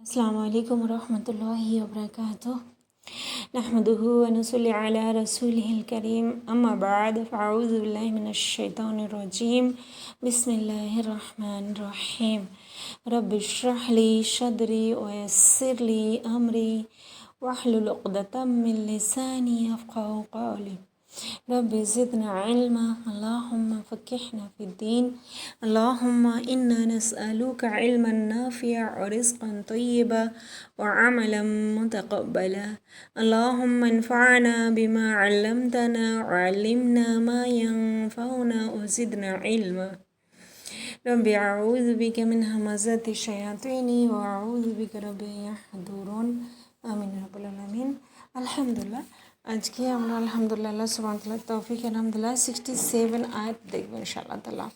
अस्सलामु अलैकुम वरहमतुल्लाहि वबरकातुह नहमदुहु व नसल्ली अला रसूलिहिल करीम अम्मा बाद फ़अऊज़ु बिल्लाहि मिनश शैतानिर रजीम बिस्मिल्लाहिर रहमानिर रहीम रब्बि इश्रह ली सदरी व यस्सिर ली अमरी वहलुल उक़दतम मिन लिसानी यफ़क़हू क़ौली रब्बि ज़िदना इल्मा अल्लाहुम्मा फ़क़िहना फ़िद्दीन अल्लाहुम्मा इन्ना नस्अलुका इल्मन नाफ़िअ व रिज़्क़न तय्यिबा व अमलन मुतक़ब्बला अल्लाहुम्मा अन्फ़अना बिमा अल्लमतना व अल्लिमना मा यंफ़अुना व ज़िदना इल्मा रब्बि अऊज़ु बिका मिन हमाज़ाति शयातीनि व अऊज़ु बिका रब्बि अन यहदुरुन आमीन या रब्बल आलामीन। अल्हम्दुलिल्लाह आज के আমরা আলহামদুলিল্লাহ আল্লাহ সুবহানাহু ওয়া তাআলা তৌফিক আলহামদুলিল্লাহ 67 আয়াত দেখব ইনশাআল্লাহ তাআলা।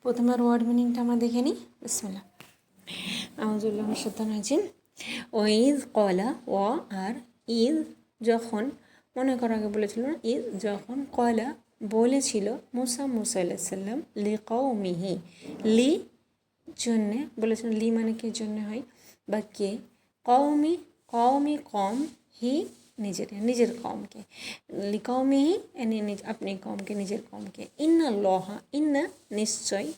প্রথমের ওয়ার্ড মিনিংটা আমরা দেখে নিই। বিসমিল্লাহ আউযু বিল্লাহি মিনাশ শাইতানির রাজিম। ওয়াইজ ক্বালা ওয়া আর ইজ যখন মনে করা আগে বলেছিল না ইজ যখন ক্বালা বলেছিল মুসা আলাইহিস সালাম লিকাওমিহি লি জন্যে বলেছিল লি মানে কি জন্য হয় বা কে কওমি কওমি কম হি নিজের কমকে লিকাওমিহি আপনি কমকে নিজের কমকে ইন্নাল্লাহা ইন্না নিশ্চয়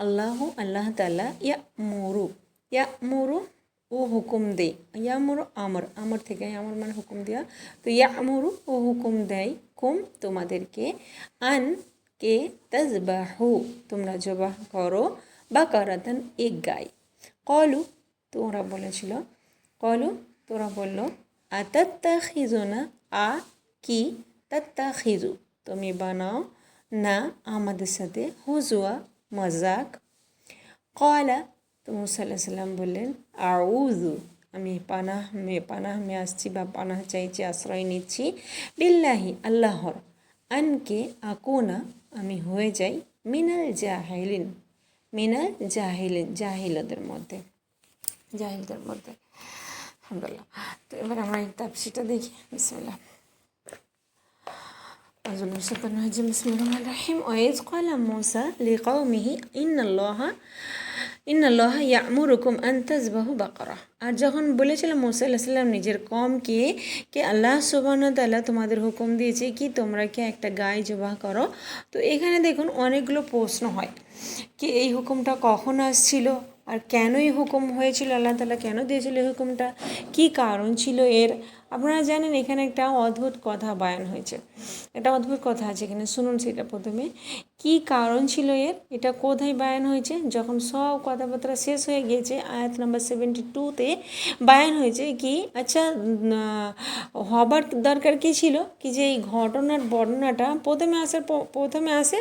আল্লাহ তাআলা ইয়ামুরু ও হুকুম দেয় ইয়ামুরু আমর থেকে আমর মানে হুকুম দেওয়া তো ইয়ামুরু ও হুকুম দেয় কুম তোমাদেরকে আন কে তাজবাহু তোমরা জবাহ করো বাকারাতান এক গাই কলু তোরা বললো আতাত্তাখিজুনা কি তাত্তাখিজু তুমি বানাও না আমাদের সাথে হুজুয়া মজাক ক্বালা তো মুসা আলাইহিস সালাম বললেন আউযু আমি পানাহ আসছি বা পানাহ চাইছি আশ্রয় নিচ্ছি বিল্লাহি আল্লাহর আনকে আকুনা আমি হয়ে যাই মিনাল জাহিলদের মধ্যে আলহামদুলিল্লাহ। তো এবার আমরা এই তাফসীরটা দেখি। বিসমিল্লাহ বিসমিল্লাহির রহিম ওয়াইজ ক্বালা মূসা লিকাওমিহি ইন্নাল্লাহা ইয়ামুরুকুম আন তাযবাহু বাকারা আর যখন বলেছিলাম মূসা আলাইহিস সালাম নিজের কওমকে আল্লাহ সুবহানাহু ওয়া তাআলা তোমাদের হুকুম দিয়েছে কি তোমরা কি একটা গাই জবাহ করো। তো এখানে দেখুন অনেকগুলো প্রশ্ন হয় কি এই হুকুমটা কখন আসছিল আর কেনই হুকুম হয়েছিল আল্লাহ তাআলা কেন দিয়েছিল এই হুকুমটা কি কারণ ছিল এর। আপনারা জানেন এখানে একটা অদ্ভুত কথা বয়ান হয়েছে একটা অদ্ভুত কথা আছে এখানে শুনুন সেটা প্রথমে কি কারণ ছিল এর এটা কোথায় বয়ান হয়েছে যখন সব কথাবার্তা শেষ হয়ে গিয়েছে আয়াত নাম্বার 72-তে বয়ান হয়েছে কি আচ্ছা হবার দরকার কী ছিল কি যে এই ঘটনার বর্ণনাটা প্রথমে আসে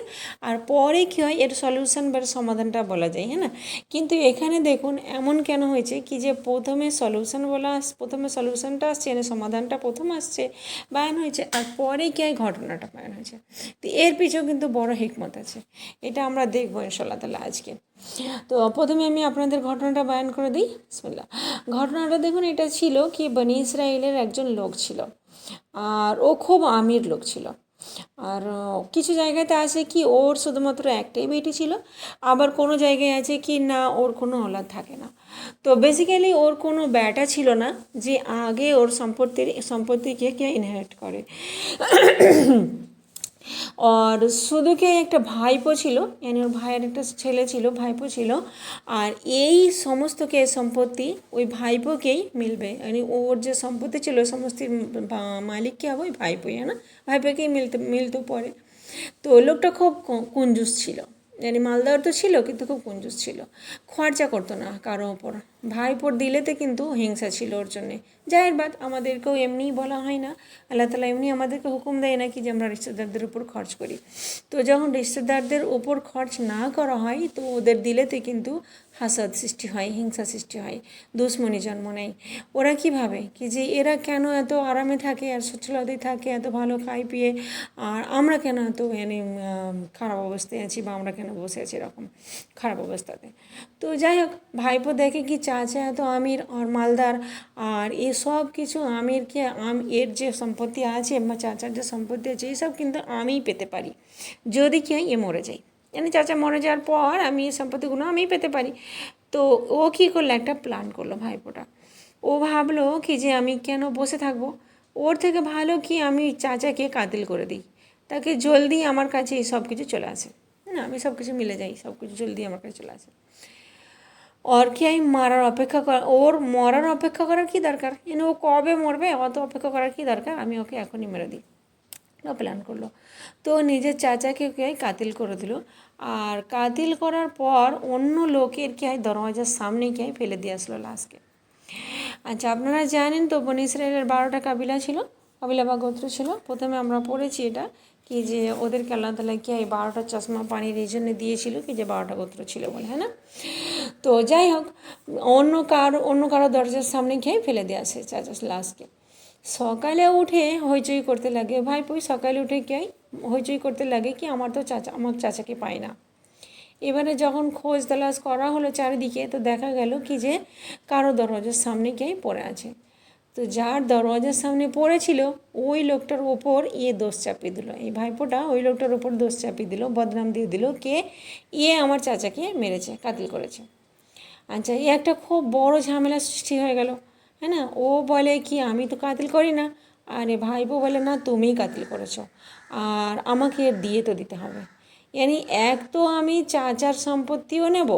আর পরে কী হয় এর সলিউশন বা সমাধানটা বলা যায় হ্যাঁ না। কিন্তু এখানে দেখুন এমন কেন হয়েছে কি যে প্রথমে সলিউশনটা আসছে এনে সমাধানটা প্রথম আসছে বয়ান হয়েছে আর পরে কী হয় ঘটনাটা বয়ান হয়েছে। তো এর পিছেও কিন্তু বড় হিকমত আছে এটা আমরা দেখবো ইনশাআল্লাহ তাআলা আজকে। তো প্রথমে আমি আপনাদের ঘটনাটা বয়ান করে দিই। বিসমিল্লাহ ঘটনাটা দেখুন এটা ছিল কি বনি ইসরায়েলের একজন লোক ছিল আর ও খুব আমির লোক ছিল আর কিছু জায়গাতে আছে কি ওর শুধুমাত্র একটাই বেটি ছিল আবার কোনো জায়গায় আছে কি না ওর কোনো ওলাদ থাকে না। তো বেসিক্যালি ওর কোনো বেটা ছিল না যে আগে ওর সম্পত্তিকে কে ইনহেরিট করে আর শুধু কি একটা ভাইপো ছিল মানে ওর ভাইয়ের একটা ছেলে ছিল ভাইপো ছিল আর এই সমস্ত সম্পত্তি ওই ভাইপোকেই মিলবে মানে ওর যে সম্পত্তি ছিল ওই সমস্তির মালিক কে হবে ওই ভাইপোই না ভাইপোকেই মিলতে পড়ে। তো লোকটা খুব কঞ্জুস ছিল মানে মালদার তো ছিল কিন্তু খুব কঞ্জুস ছিল খরচা করতো না কারো ওপর ভাইপোর দিলেতে কিন্তু হিংসা ছিল ওর জন্যে যাই বাদ আমাদেরকেও এমনিই বলা হয় না আল্লাহ তাআলা এমনি আমাদেরকে হুকুম দেয় না কি যে আমরা রিশতেদারদের উপর খরচ করি। তো যখন রিশতেদারদের উপর খরচ না করা হয় তো ওদের দিলেতে কিন্তু হাসাদ সৃষ্টি হয় হিংসা সৃষ্টি হয় দুশ্মনী জন্ম নেয়। ওরা কী ভাবে কি যে এরা কেন এত আরামে থাকে আর সচ্ছলতায় থাকে এত ভালো খাই পিয়ে আর আমরা কেন এত মানে খারাপ অবস্থায় আছি বা আমরা কেন বসে আছি এরকম খারাপ অবস্থাতে। তো যাই হোক ভাইপো দেখে কি চাচা এত আমির আর মালদার আর এসব কিছু আমিরকে এর যে সম্পত্তি আছে বা চাচার যে সম্পত্তি আছে এইসব কিন্তু আমিই পেতে পারি যদি কি হয় এ মরে যায় মানে চাচা মরে যাওয়ার পর আমি এই সম্পত্তিগুলো আমিই পেতে পারি। তো ও কী করলো, একটা প্ল্যান করলো ভাইপোটা। ও ভাবলো কি যে আমি কেন বসে থাকবো, ওর থেকে ভালো কি আমি চাচাকে কাতিল করে দিই, তাকে জলদি আমার কাছে এই সব কিছু চলে আসে, না আমি সব কিছু মিলে যাই, সব কিছু জলদি আমার কাছে চলে আসে। ওর কি আমি মারার অপেক্ষা করা, ওর মরার অপেক্ষা করার কী দরকার, ও কবে মরবে, অত অপেক্ষা করার কী দরকার, আমি ওকে এখনই মেরে দিই। ও প্ল্যান করলো। তো নিজের চাচাকে কে কাতিল করে দিল। আর কাতিল করার পর অন্য লোকের কে দরওয়াজার সামনে কে ফেলে দিয়ে আসলো লাশকে। আচ্ছা, আপনারা জানেন তো বনি ইসরায়েলের 12টা কাবিলা ছিল, কাবিলা বা গোত্র ছিল। প্রথমে আমরা পড়েছি এটা কি যে ওদেরকে আল্লাহ তাআলা কি 12টা চশমা পানির এই জন্য দিয়েছিল কি যে 12টা গোত্র ছিল বলে, হ্যাঁ না। তো যাই হোক, অন্য কারো দরজার সামনে খেয়ে ফেলে দিয়ে আসে চাচা লাশকে। সকালে উঠে হইচই করতে লাগে, ভাইপোই সকালে উঠে কে হইচই করতে লাগে কি আমার চাচাকে পাই না। এবারে যখন খোঁজ তালাশ করা হলো চারিদিকে, তো দেখা গেল কি যে কারো দরজার সামনে গিয়ে পড়ে আছে। তো যার দরজার সামনে পড়েছিল ওই লোকটার ওপর দোষ চাপিয়ে দিল, এই ভাইপোটা ওই লোকটার ওপর দোষ চাপিয়ে দিল, বদনাম দিয়ে দিল কে আমার চাচাকে মেরেছে, কাতিল করেছে। আচ্ছা, একটা খুব বড় ঝামেলা সৃষ্টি হয়ে গেল, হ্যাঁ না। ও বলে কি আমি তো কাতিল করি না, আরে ভাইপো বলে না তুমিই কাতিল করেছো, আর আমাকে দিয়ে তো দিতে হবে। এক তো আমি চাচার সম্পত্তিও নেব,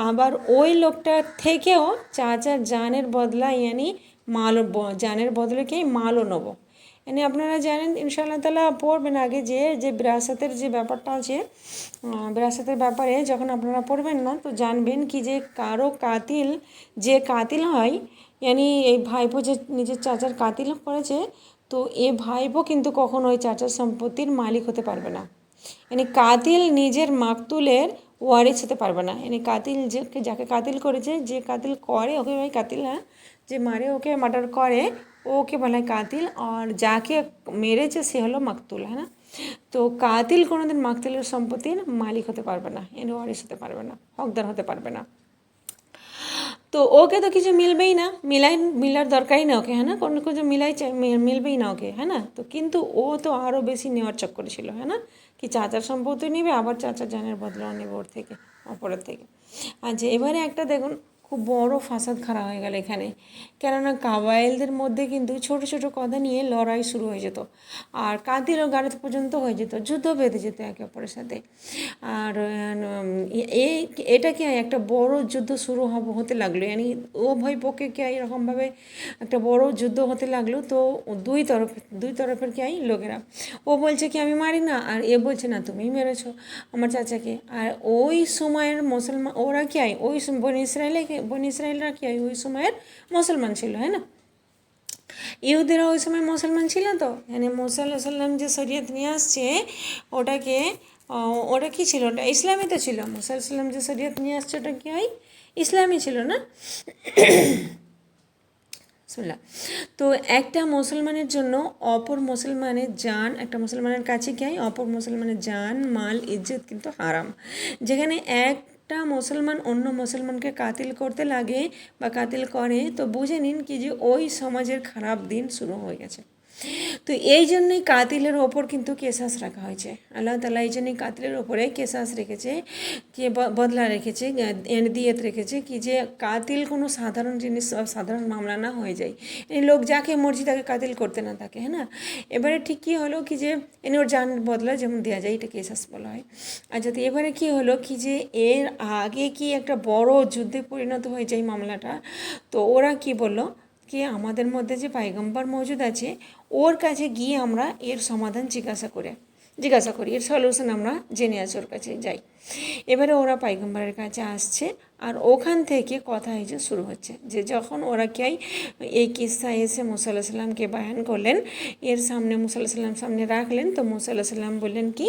আবার ওই লোকটার থেকেও চাচার জানের বদলা মাল, জানের বদলে মালও নেবো। আপনারা জানেন ইনশাআল্লাহ তাআলা পড়বেন আগে যে বিরাসতের যে ব্যাপারটা আছে, বিরাসতের ব্যাপারে যখন আপনারা পড়বেন না তো জানবেন কি যে কারো কাতিল, যে কাতিল হয় এই ভাইপো যে নিজের চাচার কাতিল করেছে, তো ভাইপো কিন্তু কখনো ওই চাচার সম্পত্তির মালিক হতে পারবে না। কাতিল নিজের মাকতুলের ওয়ারিস হতে পারবে না। কাতিল যাকে কাতিল করেছে, যে কাতিল করে ওকে ভাই কাতিল, হ্যাঁ, যে মারে ওকে মার্ডার করে ওকে বলা হয় কাতিল, আর যাকে মেরেছে সে হলো মাকতুল, হ্যাঁ না। তো কাতিল কোনোদিন মাকতুলের সম্পত্তির মালিক হতে পারবে না, ওয়ারিস হতে পারবে না, হকদার হতে পারবে না। তো ওকে তো কিছু মিলবেই না, মিলার দরকারই না ওকে, হ্যাঁ না, কোনো কিছু মিলবেই না ওকে, হ্যাঁ না। তো কিন্তু ও তো আরও বেশি নেওয়ার চক্করে ছিল, হ্যাঁ না, কি চাচার সম্পত্তি নেবে, আবার চাচার জানের বদলাও নেবে ওর থেকে, অপরের থেকে। আচ্ছা, এবারে একটা দেখুন খুব বড় ফাসাদ খাড়া হয়ে গেল এখানে, কেননা কাবাইলদের মধ্যে কিন্তু ছোট ছোট কথা নিয়ে লড়াই শুরু হয়ে যেত, আর কাতিল ও গারেত পর্যন্ত হয়ে যেত, যুদ্ধ বেঁধে যেত একে অপরের সাথে। আর এটা কি একটা বড় যুদ্ধ শুরু হতে লাগলো, ও ভয় পক্ষে কি এরকমভাবে একটা বড় যুদ্ধ হতে লাগলো। তো দুই তরফের কি লোকেরা, ও বলছে কি আমি মারি না, আর এ বলছে না তুমিই মেরেছো আমার চাচাকে। আর ওই সময়ের মুসলমান ওরা কি ওই বনি ইসরায়েলরা কি ওই সময়ের মুসলমান ছিল, হ্যাঁ না। ইহুদিরা ওই সময় মুসলমান ছিল, তো মুসা আলাইহিস সালাম যে শরীয়ত নিয়ে আসছে ওটা কী ছিল, ওটা ইসলামই তো ছিল। মুসা আলাইহিস সালাম যে শরীয়ত নিয়ে আসছে ওটা কি ইসলামই ছিল না। তো একটা মুসলমানের জন্য অপর মুসলমানের জান, একটা মুসলমানের কাছে কি অপর মুসলমানের জান মাল ইজ্জত কিন্তু হারাম। যেখানে একটা মুসলমান অন্য মুসলমানকে কাতিল করতে লাগে বা কাতিল করে, তো বুঝে নিন কি যে ওই সমাজের খারাপ দিন শুরু হয়ে গেছে। তো এই জন্যই কাতিলের ওপর কিন্তু কেসাস রাখা হয়েছে, আল্লাহ তাআলা এই জন্যই কাতিলের ওপরে কেসাস রেখেছে, যে বদলা রেখেছে, দিয়েত রেখেছে কি যে কাতিল কোনো সাধারণ জিনিস, সাধারণ মামলা না হয়ে যায়, লোক যাকে মর্জি তাকে কাতিল করতে না থাকে, হ্যাঁ না। এবারে ঠিক কী হলো কি যে ওর জানের বদলা যেমন দেওয়া যায়, এটা কেসাস বলা হয়। আর যাতে এবারে কী হলো কি যে এর আগে কি একটা বড় যুদ্ধে পরিণত হয়ে যায় মামলাটা। তো ওরা কি বললো কি আমাদের মধ্যে যে পায়গম্বর মজুদ আছে ওর কাছে গিয়ে আমরা এর সমাধান জিজ্ঞাসা করি, এর সলিউশন আমরা জেনে আসি, ওর কাছে যাই। এবারে ওরা পায়গম্বরের কাছে আসছে, আর ওখান থেকে কথা হয়েছে শুরু হচ্ছে, যে যখন ওরা কি এই কিস্সা এসে মুসা আলাইহিস সালামকে বয়ান করলেন, এর সামনে মুসা আলাইহিস সালাম সামনে রাখলেন, তো মুসা আলাইহিস সালাম বললেন কি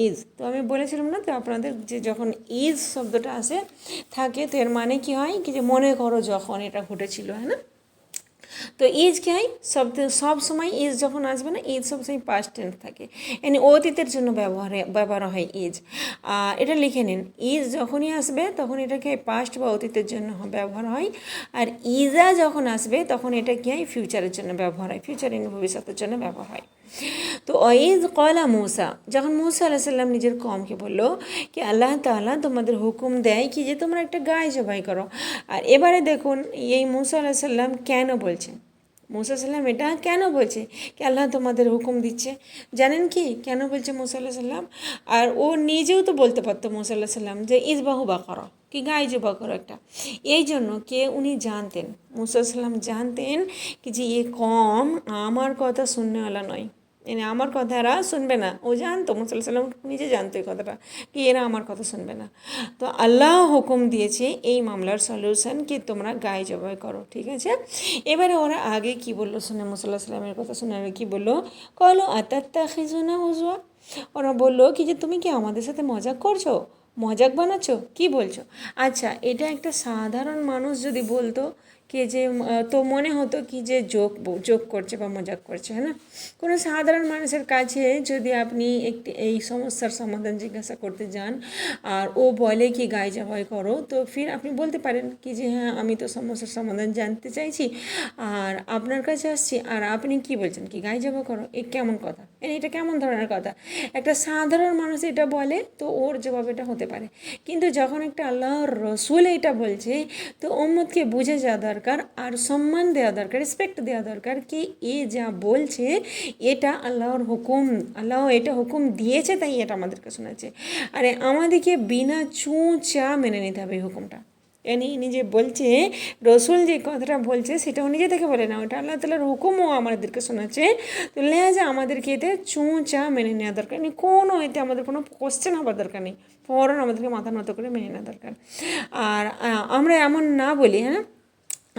ঈদ। তো আমি বলেছিলাম না তো আপনাদের যে যখন ঈদ শব্দটা আসে থাকে, তো এর মানে কি হয় কি যে মনে করো যখন এটা ঘটেছিল, হ্যাঁ না। তো ইজ কি হয়, সব সময় ইজ যখন আসবে না, ইজ সবসময় পাস্ট টেন্স থাকে, অতীতের জন্য ব্যবহার হয় ইজ। এটা লিখে নিন, ইজ যখনই আসবে তখন এটাকে পাস্ট বা অতীতের জন্য ব্যবহার হয়, আর ইজা যখন আসবে তখন এটা কি হয় ফিউচারের জন্য ব্যবহার হয়, ফিউচার ভবিষ্যতের জন্য ব্যবহার হয়। তো ওয়াইজ ক্বালা মূসা, যখন মূসা আলাইহিস সালাম নিজের কওমকে বলল কি আল্লাহ তাআলা তোমাদের হুকুম দেয় কি যে তোমরা একটা গায় জবাই করো। আর এবারে দেখুন এই মূসা আলাইহিস সালাম কেন বলছেন, মূসা সাল্লাম এটা কেন বলছে কি আল্লাহ তোমাদের হুকুম দিচ্ছে, জানেন কি কেন বলছে মূসা আলাইহিস সালাম? আর ও নিজেও তো বলতে পারতো মূসা আলাইহিস সালাম যে ইজবাহু বাকারা, কি গায়ে জবা করো একটা। এই জন্য কে উনি জানতেন, মূসা আলাইহিস সালাম জানতেন কি যে এ কম আমার কথা শুননেওয়ালা নয়, মানে আমার কথা এরা শুনবে না। ও জানতো, মূসা আলাইহিস সালাম নিজে জানতো এই কথাটা কি এরা আমার কথা শুনবে না। তো আল্লাহ হুকুম দিয়েছে এই মামলার সলিউশন কি তোমরা গায়ে জবাই করো, ঠিক আছে। এবারে ওরা আগে কি বললো শুনে, মূসা আলাইহিস সালামের কথা শুনে আগে কী বললো, কলো আতাত্তাখিজুনা হুজুয়া, ওরা বললো কি যে তুমি কি আমাদের সাথে মজাক করছো, মজাক বানাচ্ছ, কি বলছো। আচ্ছা, এটা একটা সাধারণ মানুষ যদি বলতো কে যে তো মনে হতো কি যে জোক করছে বা মজাক করছে, হ্যাঁ না। কোনো সাধারণ মানুষের কাছে যদি আপনি একটি এই সমস্যার সমাধান জিজ্ঞাসা করতে যান আর ও বলে কি গায়ে জবাই করো, তো ফির আপনি বলতে পারেন কি যে হ্যাঁ আমি তো সমস্যার সমাধান জানতে চাইছি আর আপনার কাছে আসছি আর আপনি কি বলছেন কি গায়ে জবাই করো, এ কেমন কথা, এটা কেমন ধরনের কথা। একটা সাধারণ মানুষ এটা বলে তো ওর জবাব এটা হতে পারে, কিন্তু যখন একটা আল্লাহর রসুল এটা বলছে তো উম্মতকে বুঝে যাওয়া দরকার আর সম্মান দেওয়া দরকার, রেসপেক্ট দেওয়া দরকার কি এ যা বলছে এটা আল্লাহর হুকুম, আল্লাহ এটা হুকুম দিয়েছে তাই এটা আমাদেরকে শোনাচ্ছে। আরে আমাদেরকে বিনা চুঁচা মেনে নিতে হবে এই হুকুমটা। নিজে বলছে রসুল যে কথাটা বলছে সেটাও নিজে থেকে বলে না, ওটা আল্লাহ তাআলার হুকুমও আমাদেরকে শোনাচ্ছে। তো লেহাজা আমাদেরকে এতে চুঁচা মেনে নেওয়া দরকার নেই, কোনো এতে আমাদের কোনো কোশ্চেন হবার দরকার নেই, ফৌরন আমাদেরকে মাথা নত করে মেনে নেওয়া দরকার। আর আমরা এমন না বলি, হ্যাঁ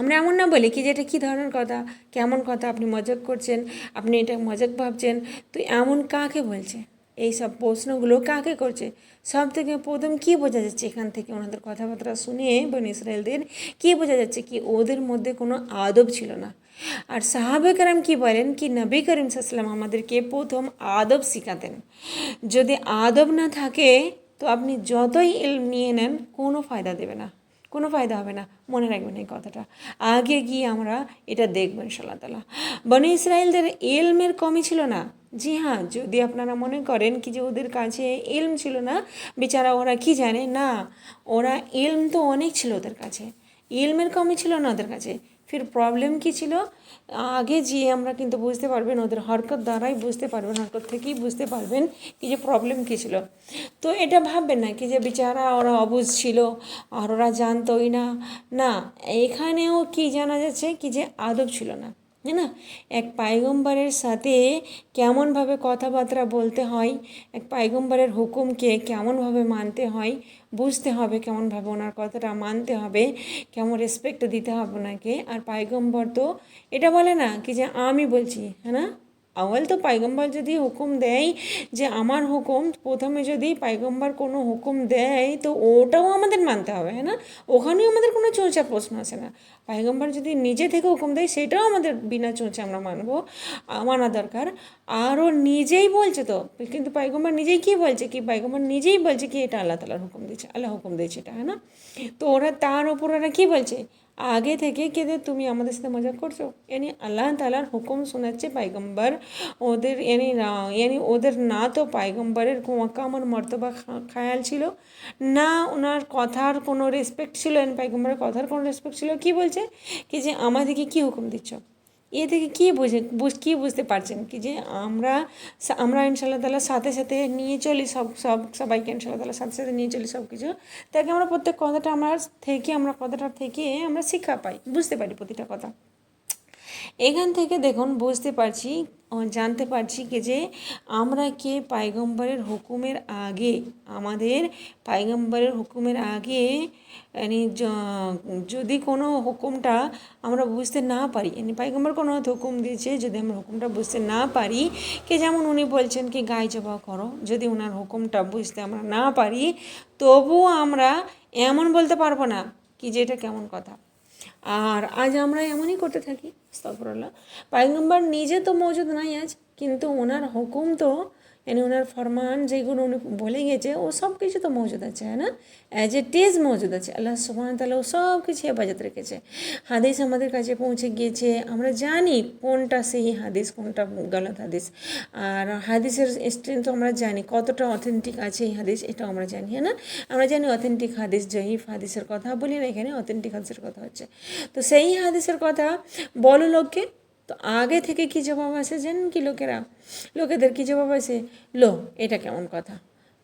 আমরা এমন না বলি কি যে এটা কী ধরনের কথা, কেমন কথা, আপনি মজাক করছেন, আপনি এটা মজাক ভাবছেন, তো এমন কাকে বলছে, এই সব প্রশ্নগুলো কাকে করছে। সব থেকে প্রথম কী বোঝা যাচ্ছে এখান থেকে ওনাদের কথাবার্তা শুনে বনি ইসরায়েলদের কী বোঝা যাচ্ছে কি ওদের মধ্যে কোনো আদব ছিল না। আর সাহাবে কেরাম কী বলেন কি নবী করিম সাল্লাম আমাদেরকে প্রথম আদব শিখাতেন, যদি আদব না থাকে তো আপনি যতই ইলম নিয়ে নেন কোনো ফায়দা দেবে না, কোনো ফায়দা হবে না, মনে রাখবেন এই কথাটা। আগে গিয়ে আমরা এটা দেখবেন ইনশাআল্লাহ তাআলা। বনি ইসরায়েলদের ইলমের কমই ছিল না। জি হ্যাঁ, যদি আপনারা মনে করেন কি যে ওদের কাছে ইলম ছিল না, বেচারা ওরা কি জানে না, ওরা ইলম তো অনেক ছিল ওদের কাছে, ইলমের কমই ছিল না ওদের কাছে। ফির প্রবলেম কী ছিল আগে যেয়ে আমরা কিন্তু বুঝতে পারবেন, ওদের হরকত দ্বারাই বুঝতে পারবেন, হরকত থেকেই বুঝতে পারবেন কি যে প্রবলেম কী ছিল। তো এটা ভাববেন না কি যে বেচারা ওরা অবুঝ ছিল আর ওরা জানতোই না, না, এখানেও কি জানা যাচ্ছে কি যে আদব ছিল না, তাই না। এক পায়গম্বরের সাথে কেমনভাবে কথাবার্তা বলতে হয়, এক পায়গম্বরের হুকুমকে কেমনভাবে মানতে হয়, বুঝতে হবে কেমনভাবে ওনার কথাটা মানতে হবে, কেমন রেসপেক্ট দিতে হবে ওনাকে। আর পায়গম্বর তো এটা বলে না কি যে আমি বলছি, হ্যাঁ না, আওয়াল তো পায়গম্বর যদি হুকুম দেয় যে আমার হুকুম, প্রথমে যদি পায়গম্বর কোনো হুকুম দেয় তো ওটাও আমাদের মানতে হবে, হ্যাঁ না, ওখানেও আমাদের কোনো চোঁচা প্রশ্ন আসে না। পায়গম্বর যদি নিজে থেকে হুকুম দেয় সেটাও আমাদের বিনা চোঁচা আমরা মানবো, মানা দরকার। আরও নিজেই বলছে তো, কিন্তু পায়গম্বর নিজেই কী বলছে কি, পায়গম্বর নিজেই বলছে কি এটা আল্লাহ তাআলার হুকুম দিয়েছে, আল্লাহ হুকুম দিয়েছে এটা, হ্যাঁ না। তো ওরা তার ওপর ওরা কী বলছে আগে থেকে কেঁদে তুমি আমাদের সাথে মজা করছো, আল্লাহ তাআলার হুকুম শোনাচ্ছে পায়গম্বর ওদের, ওদের না তো পায়গম্বরের মাকাম আর মর্তবা খেয়াল ছিল, না ওনার কথার কোনো রেসপেক্ট ছিল, পায়গম্বরের কথার কোনো রেসপেক্ট ছিল। কি বলছে কি যে আমাদেরকে কী হুকুম দিচ্ছ, এ থেকে কী কী বুঝতে পারছেন কি যে আমরা আমরা ইনশাআল্লাহ তাআলার সাথে সাথে নিয়ে চলি, সবাইকে ইনশাআল্লাহ তাআলার সাথে সাথে নিয়ে চলি সব কিছু, তাকে আমরা প্রত্যেক কথাটা কথাটার থেকে আমরা শিক্ষা পাই, বুঝতে পারি প্রতিটা কথা। এখান থেকে দেখুন বুঝতে পারছি, জানতে পারছি কি যে আমরা কে পায়গম্বরের হুকুমের আগে, আমাদের পায়গম্বরের হুকুমের আগে যদি কোনো হুকুমটা আমরা বুঝতে না পারি, পায়গম্বর কোনো হুকুম দিয়েছে যদি আমরা হুকুমটা বুঝতে না পারি, কে যেমন উনি বলছেন কি গায়ে জবাই করো, যদি ওনার হুকুমটা বুঝতে আমরা না পারি তবুও আমরা এমন বলতে পারবো না কি যে এটা কেমন কথা। আর আজ আমরা এমনই করতে থাকি, আস্তাগফিরুল্লাহ। পায়গম্বর নিজে তো মৌজুদ নাই আজ, কিন্তু ওনার হুকুম তো ওনার ফরমান যেগুলো উনি বলে গিয়েছে ও সব কিছু তো মজুদ আছে, হ্যাঁ না, অ্যাজ ইট ইজ মজুদ আছে। আল্লাহ সুবহানাহু তাআলা ও সব কিছু হেফাজত রেখেছে। হাদিস আমাদের কাছে পৌঁছে গিয়েছে, আমরা জানি কোনটা সেই হাদিস কোনটা গলত হাদিস, আর হাদিসের স্ট্রেংথ আমরা জানি কতটা অথেন্টিক আছে এই হাদিস, এটাও আমরা জানি, হ্যাঁ না। আমরা জানি অথেন্টিক হাদিস, জয়ীফ হাদিসের কথা বলি না, এখানে অথেন্টিক হাদিসের কথা হচ্ছে। তো সেই হাদিসের কথা বলো লোককে, তো আগে থেকে কী জবাব আসে জানেন কি লোকেদের কী জবাব আসে, এটা কেমন কথা।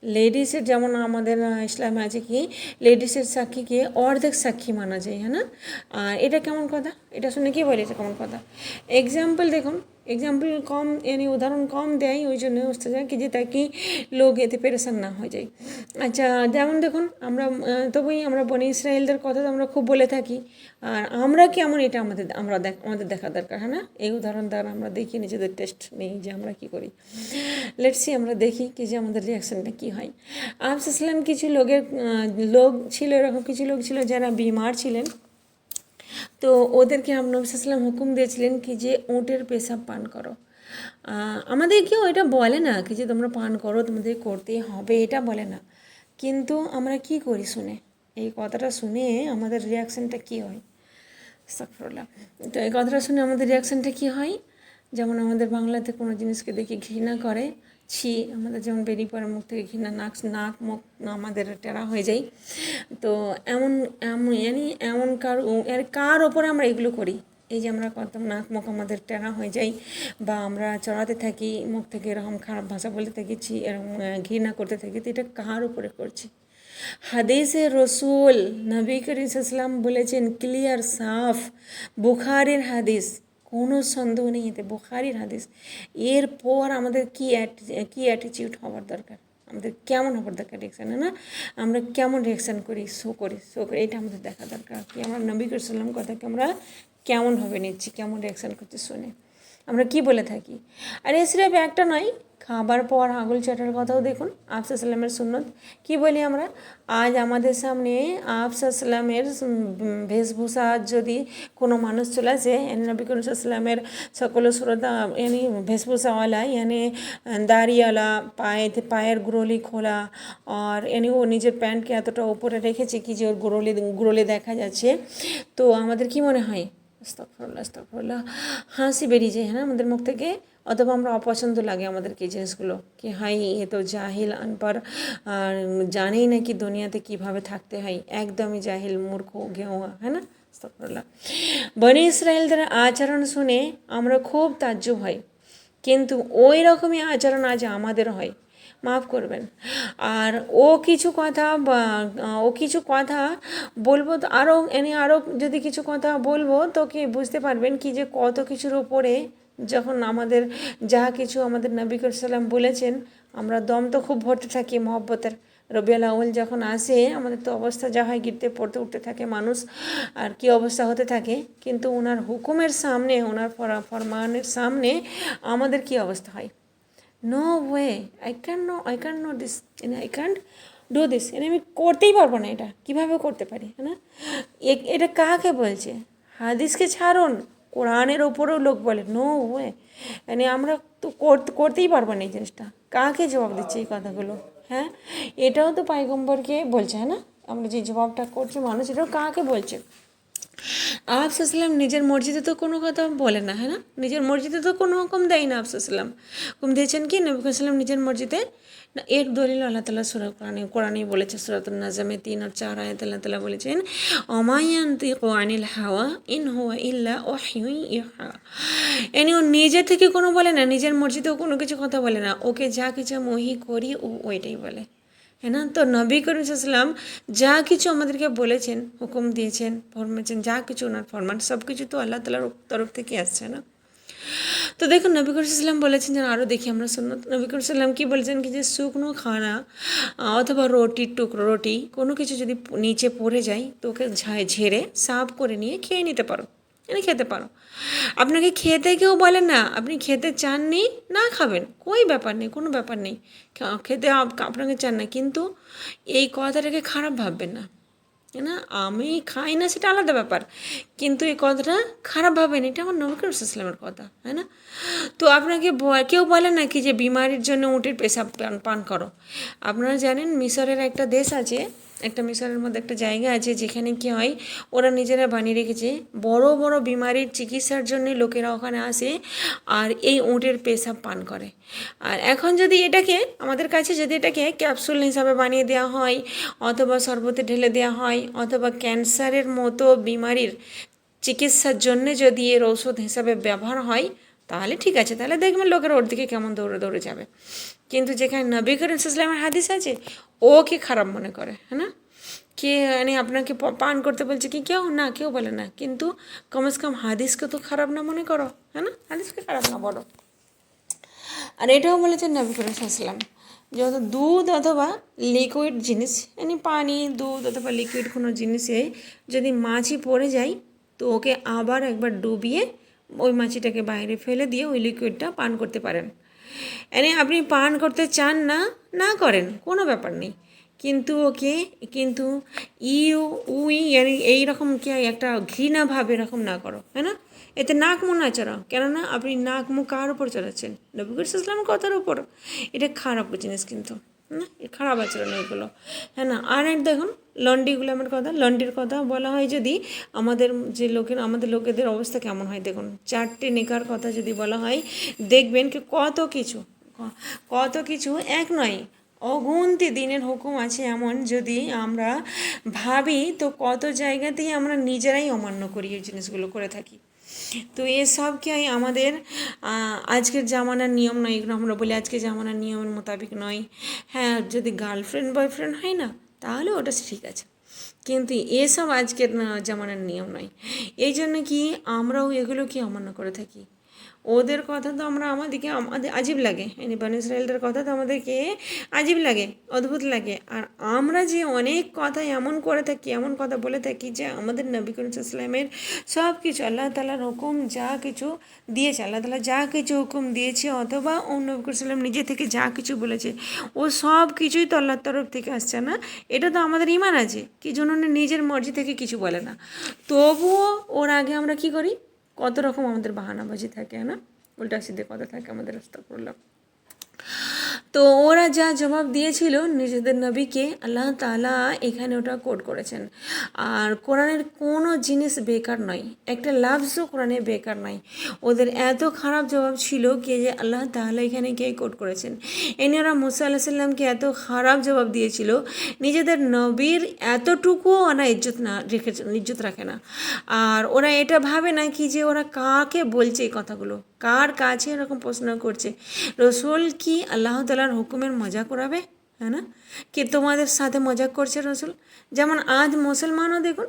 লেডিসের যেমন আমাদের ইসলামে আছে কি লেডিসের সাক্ষীকে অর্ধেক সাক্ষী মানা যায়, হ্যাঁ না। আর এটা কেমন কথা, এটা শুনে কি বলে এটা কেমন কথা। এক্সাম্পল দেখুন, এক্সাম্পল কম উদাহরণ কম দেয়, ওই জন্য বুঝতে যায় কি যে তাকে লোক এতে পেরেশান না হয়ে যায়। আচ্ছা যেমন দেখুন আমরা তবেই আমরা বনি ইসরায়েলদের কথা তো আমরা খুব বলে থাকি, আর আমরা কেমন এটা আমাদের দেখা দরকার, হ্যাঁ না। এই উদাহরণ দ্বারা আমরা দেখি নিজেদের টেস্ট নেই যে আমরা কী করি। লেটসি আমরা দেখি কি যে আমাদের রিয়াকশানটা কী হয়। আফসালাম কিছু লোক ছিল, এরকম কিছু লোক ছিল যারা বিমার ছিলেন, তো ওদেরকে নবী সাল্লাম হুকুম দিয়েছিলেন কি যে উটের পেশাব পান করো। আমাদের কেউ এটা বলে না কি যে তোমরা পান করো, তোমাদের করতেই হবে, এটা বলে না, কিন্তু আমরা কি করি শুনে, এই কথাটা শুনে আমাদের রিয়াকশানটা কী হয়। আস্তাগফিরুল্লাহ। তো এই কথাটা শুনে আমাদের রিয়াকশানটা কী হয়, যেমন আমাদের বাংলাতে কোনো জিনিসকে দেখে ঘৃণা করে, ছি, আমাদের যেমন বেরিয়ে পড়ে মুখ থেকে ঘৃণা, নাক মুখ আমাদের টেরা হয়ে যায়। তো এমন কার ওপরে আমরা এগুলো করি, এই যে আমরা কত নাক মুখ আমাদের টেরা হয়ে যাই, বা আমরা চড়াতে থাকি মুখ থেকে এরকম খারাপ ভাষা বলতে থাকি, ছি এরকম ঘৃণা করতে থাকি, তো এটা কার উপরে করছি। হাদিসে রসুল নবী করিম সাল্লাল্লাহু বলেছেন ক্লিয়ার সাফ, বুখারীর হাদিস, কোনো সন্দেহ নেই এতে, বুখারীর হাদিস। এরপর আমাদের কি অ্যাটিটিউড হওয়ার দরকার, আমাদের কেমন হওয়ার দরকার রিয়াকশান, না আমরা কেমন রিয়াকশান করি, শো করি এটা আমাদের দেখা দরকার, কি আমরা নবী করিম সাল্লাল্লাহু কথাকে আমরা কেমনভাবে নিচ্ছি, কেমন রিয়াকশান করছি শুনে আমরা কি বলে থাকি। আর এ সিরেফ একটা নয়, খাবার পর আঙুল চাটার কথাও দেখুন, আফসা সাল্লামের সুন্নত। কি বলি আমরা, আজ আমাদের সামনে আফসা সাল্লামের বেশভূষা যদি কোনো মানুষ চলে আসে, নবী করিম সাল্লামের সকল সুরতা বেশভূষাওয়ালা, দাড়িওয়ালা, পায়ের গুরলি খোলা, আর ও নিজের প্যান্টকে এতটা উপরে রেখেছে কি যে ওর গুরলি দেখা যাচ্ছে, তো আমাদের কি মনে হয়, আস্তাগফিরুল্লাহ, হাসি বেরিয়ে যায়, হ্যাঁ আমাদের মুখ থেকে, অথবা আমরা অপছন্দ লাগে আমাদেরকে এই জিনিসগুলো, কি হাই এ তো জাহিল আনপাড়, আর জানেই না কি দুনিয়াতে কীভাবে থাকতে হয়, একদমই জাহিল মূর্খ গেওয়া, হ্যাঁ না। আস্তাগফিরুল্লাহ। বনি ইসরায়েলদের আচরণ শুনে আমরা খুব তাজ্জুব হই, কিন্তু ওই রকমই আচরণ আজ আমাদের হয়, মাফ করবেন। আর ও কিছু কথা বলবো, তো আরও যদি কিছু কথা বলবো তো কি বুঝতে পারবেন কি যে কত কিছুর ওপরে যখন আমাদের যা কিছু আমাদের নবী করিম সাল্লাম বলেছেন, আমরা দম তো খুব ভরতে থাকি মহব্বতের। রবিউল আউয়াল যখন আসে আমাদের তো অবস্থা যা হয়, গিরতে পড়তে উঠতে থাকে মানুষ, আর কি অবস্থা হতে থাকে, কিন্তু ওনার হুকুমের সামনে, ওনার ফরমানের সামনে আমাদের কি অবস্থা হয়। No way, I can no this, I can't do this, আমি করতেই পারবো না, এটা কীভাবে করতে পারি, হ্যাঁ না। এটা কাকে বলছে, হাদিসকে ছাড়ুন, কোরআনের ওপরেও লোক বলে নো ওয়ে, আমরা তো করতেই পারবো না এই জিনিসটা, কাকে জবাব দিচ্ছে এই কথাগুলো, হ্যাঁ এটাও তো পায়গম্বরকে বলছে, হ্যাঁ না। আমরা যে জবাবটা করছি মানুষ, এটাও কাকে বলছে। আফসালাম নিজের মসজিদে তো কোনো কথা বলে না, হ্যাঁ না, নিজের মসজিদে তো কোনো হুকুম দেয় না। আফসালাম হুকুম দিয়েছেন কি নবী সাল্লাম নিজের মসজিদে না, এর দলিল আল্লাহ তাআলা সূরা কোরআনে বলেছে, সূরাতুন নাজমে 3 আর 4 আয়াতে আল্লাহ তাআলা বলেছেন ওমা ইয়ানতিকু আনিল হাওয়া ইন হুয়া ইল্লা ওয়াহয়ুন ইউহা, ও নিজে থেকে কোনো বলে না, নিজের মসজিদেও কোনো কিছু কথা বলে না, ওকে যা কিছু মহি করি ও ওইটাই বলে, হ্যাঁ না। তো নবী করিম সাল্লাম যা কিছু আমাদেরকে বলেছেন, হুকুম দিয়েছেন, ফরমেছেন, যা কিছু ওনার ফরমান, সব কিছু তো আল্লাহ তাআলার তরফ থেকে আসছে না। তো দেখুন নবী করিম সাল্লাম বলেছেন, যেন আরও দেখি আমরা সুন্নত, নবী করিম সাল্লাম কী বলেছেন কি যে শুকনো খানা অথবা রুটি কোনো কিছু যদি নিচে পড়ে যায় তো ওকে ঝেড়ে সাফ করে নিয়ে খেয়ে নিতে পারো, খেতে পারো। আপনাকে খেতে কেউ বলেন না, আপনি খেতে চাননি না খাবেন, কোনো ব্যাপার নেই, খেতে আপনাকে চান না, কিন্তু এই কথাটাকে খারাপ ভাববেন না, না আমি খাই না সেটা আলাদা ব্যাপার, কিন্তু এই কথাটা খারাপ ভাবেন, এটা আমার নবী করিম সাল্লাল্লাহু আলাইহি ওয়াসাল্লামের কথা, তাই না? তো আপনাকে কেউ বলে না কি যে বিমারির জন্য উটের পেশাব পান করো। আপনারা জানেন মিশরের একটা দেশ আছে, একটা মিশরের মধ্যে একটা জায়গা আছে যেখানে কি হয়, ওরা নিজেরা বানিয়ে রেখেছে, বড় বড় বিমারির চিকিৎসার জন্য লোকেরা ওখানে আসে আর এই উটের পেশাব পান করে। আর এখন যদি এটাকে আমাদের কাছে যদি এটাকে ক্যাপসুল হিসাবে বানিয়ে দেওয়া হয়, অথবা শরবতে ঢেলে দেওয়া হয়, অথবা ক্যান্সারের মতো বিমারির চিকিৎসার জন্যে যদি এর ঔষধ হিসাবে ব্যবহার হয়, তাহলে ঠিক আছে, তাহলে দেখবেন লোকেরা ওর দিকে কেমন দৌড়ে দৌড়ে যাবে। কিন্তু যেখানে নবী করিম সাল্লাল্লাহু আলাইহি ওয়াসাল্লামের হাদিস আছে, ও কি খারাপ মনে করে, হ্যাঁ না? কে মানে আপনাকে পান করতে বলছে কি? কেউ না, কেউ বলে না, কিন্তু কমসে কম হাদিসকে তো খারাপ না মনে করো, হ্যাঁ না? হাদিসকে খারাপ না বলো। আর এটাও বলেছেন নবী করিম সাল্লাল্লাহু আলাইহি ওয়াসাল্লাম, যত দুধ অথবা লিকুইড জিনিস, মানে পানি, দুধ অথবা লিকুইড কোনো জিনিসে যদি মাছি পড়ে যায়, তো ওকে আবার একবার ডুবিয়ে ওই মাছিটাকে বাইরে ফেলে দিয়ে ওই লিকুইডটা পান করতে পারেন। এনে আপনি পান করতে চান না, না করেন, কোনো ব্যাপার নেই, কিন্তু ওকে কিন্তু এইরকম কি একটা ঘৃণাভাব এরকম না করো, হ্যাঁ না? এতে নাক মুখ না চড়াও, কেননা আপনি নাক মুখ কার উপর চড়াচ্ছেন? নবী করিম সাল্লাল্লাহু আলাইহি ওয়াসাল্লামের কথার উপর। এটা খারাপ জিনিস কিন্তু, না, খারাপ আচরণ এগুলো, হ্যাঁ না? আর দেখুন লন্ডির কথা বলা হয়, যদি আমাদের যে আমাদের লোকেদের অবস্থা কেমন হয় দেখুন, 4টে নেকার কথা যদি বলা হয়, দেখবেন কি কত কিছু এক নয়, অগুন্তি দিনের হুকুম আছে এমন, যদি আমরা ভাবি তো কত জায়গাতেই আমরা নিজেরাই অমান্য করি, এই জিনিসগুলো করে থাকি। তো এসব কি আমাদের আজকের জামানার নিয়ম নয়, এগুলো আমরা বলি আজকের জামানার নিয়মের মোতাবেক নয়। হ্যাঁ, যদি গার্লফ্রেন্ড বয়ফ্রেন্ড হয় না, তাহলে ওটা ঠিক আছে, কিন্তু এসব আজকের জামানার নিয়ম নয়। এই জন্য কি আমরাও এগুলো কি অমান্য করে থাকি। ওদের কথা তো আমাদের আজীব লাগে, বনী ইসরায়েলদের কথা তো আমাদেরকে আজীব লাগে, অদ্ভুত লাগে। আর আমরা যে অনেক কথা এমন করে থাকি, এমন কথা বলে থাকি, যে আমাদের নবী করিম সাল্লাল্লাহু আলাইহি ওয়াসাল্লামের সব কিছু, আল্লাহ তাআলার হুকুম যা কিছু দিয়েছে, আল্লাহ তাআলা যা কিছু হুকুম দিয়েছে, অথবা ও নবী করিম সাল্লাল্লাহু আলাইহি ওয়াসাল্লাম নিজে থেকে যা কিছু বলেছে, ও সব কিছুই তো আল্লাহর তরফ থেকে আসছে না। এটা তো আমাদের ঈমান আছে, কি জন্য নিজের মর্জি থেকে কিছু বলে না। তবুও ওর আগে আমরা কি করি, কত রকম আমাদের বাহানাবাজি থাকে, না? উল্টা সিধে কথা থাকে আমাদের, আস্তাগফিরুল্লাহ। তো ওরা যা জবাব দিয়েছিল নিজেদের নবীকে, আল্লাহ তাআলা এখানে ওটা কোট করেছেন। আর কোরআনের কোনো জিনিস বেকার নয়, একটা লাফজও কোরআনে বেকার নয়। ওদের এত খারাপ জবাব ছিল কে যে আল্লাহ তাআলা এখানে কে কোট করেছেন। এনে ওরা মুসা আলাইহিস সালামকে এত খারাপ জবাব দিয়েছিল, নিজেদের নবীর এতটুকুও ওরা ইজ্জত রাখে না। আর ওরা এটা ভাবে না কি যে ওরা কাকে বলছে এই কথাগুলো, কার কাছে এরকম প্রশ্ন করছে। রসুল কি আল্লাহ তাআলার হুকুমের মজা করাবে, হ্যাঁ না? কি তোমাদের সাথে মজাক করছে রসুল? যেমন আজ মুসলমানও দেখুন,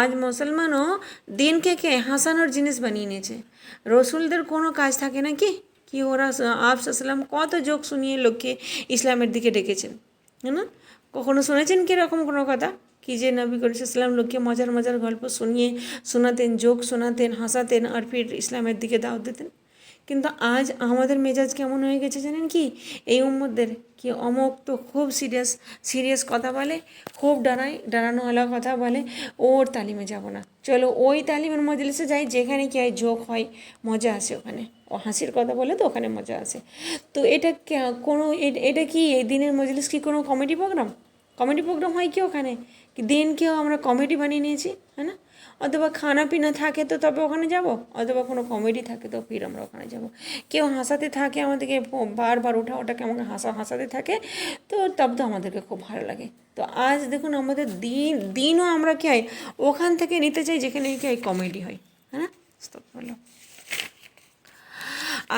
আজ মুসলমানও দিনকে হাসানোর জিনিস বানিয়ে নিয়েছে। রসুলদের কোনো কাজ থাকে না কি ওরা আপসাল্লাম কত জোক শুনিয়ে লোককে ইসলামের দিকে ডেকেছেন, হ্যাঁ না? কখনো শুনেছেন কীরকম কোনো কথা, কি যে নবী করিম সাল্লাল্লাহু আলাইহি ওয়াসাল্লাম লোককে মজার মজার গল্প শোনাতেন, জোক শোনাতেন, হাসাতেন, আর ফির ইসলামের দিকে দাওয়াত দিতেন? কিন্তু আজ আমাদের মেজাজ কেমন হয়ে গেছে জানেন কি? এই উম্মতদের কি অমুক তো খুব সিরিয়াস কথা বলে, খুব ডরানোওয়ালা কথা বলে, ওর তালিমে যাব না, চলো ওই তালিমের মজলিসে যাই যেখানে কি হয় জোক হয়, মজা আসে, ওখানে ও হাসির কথা বলে তো ওখানে মজা আসে। তো এটা কি এই দিনের মজলিস কি কোনো কমেডি প্রোগ্রাম হয় কি ওখানে? কি দিনকেও আমরা কমেডি বানিয়ে নিয়েছি, হ্যাঁ না? অথবা খানা পিনা থাকে তো তবে ওখানে যাব, অথবা কোনো কমেডি থাকে তো ফির আমরা ওখানে যাব। কেউ হাসাতে থাকে, আমাদেরকে বারবার ওটা কেমন হাসাতে থাকে, তো তব তো আমাদেরকে খুব ভালো লাগে। তো আজ দেখুন আমাদের দিনও আমরা কি হয় ওখান থেকে নিতে চাই যেখানে কি হয় কমেডি হয়, হ্যাঁ। বলো,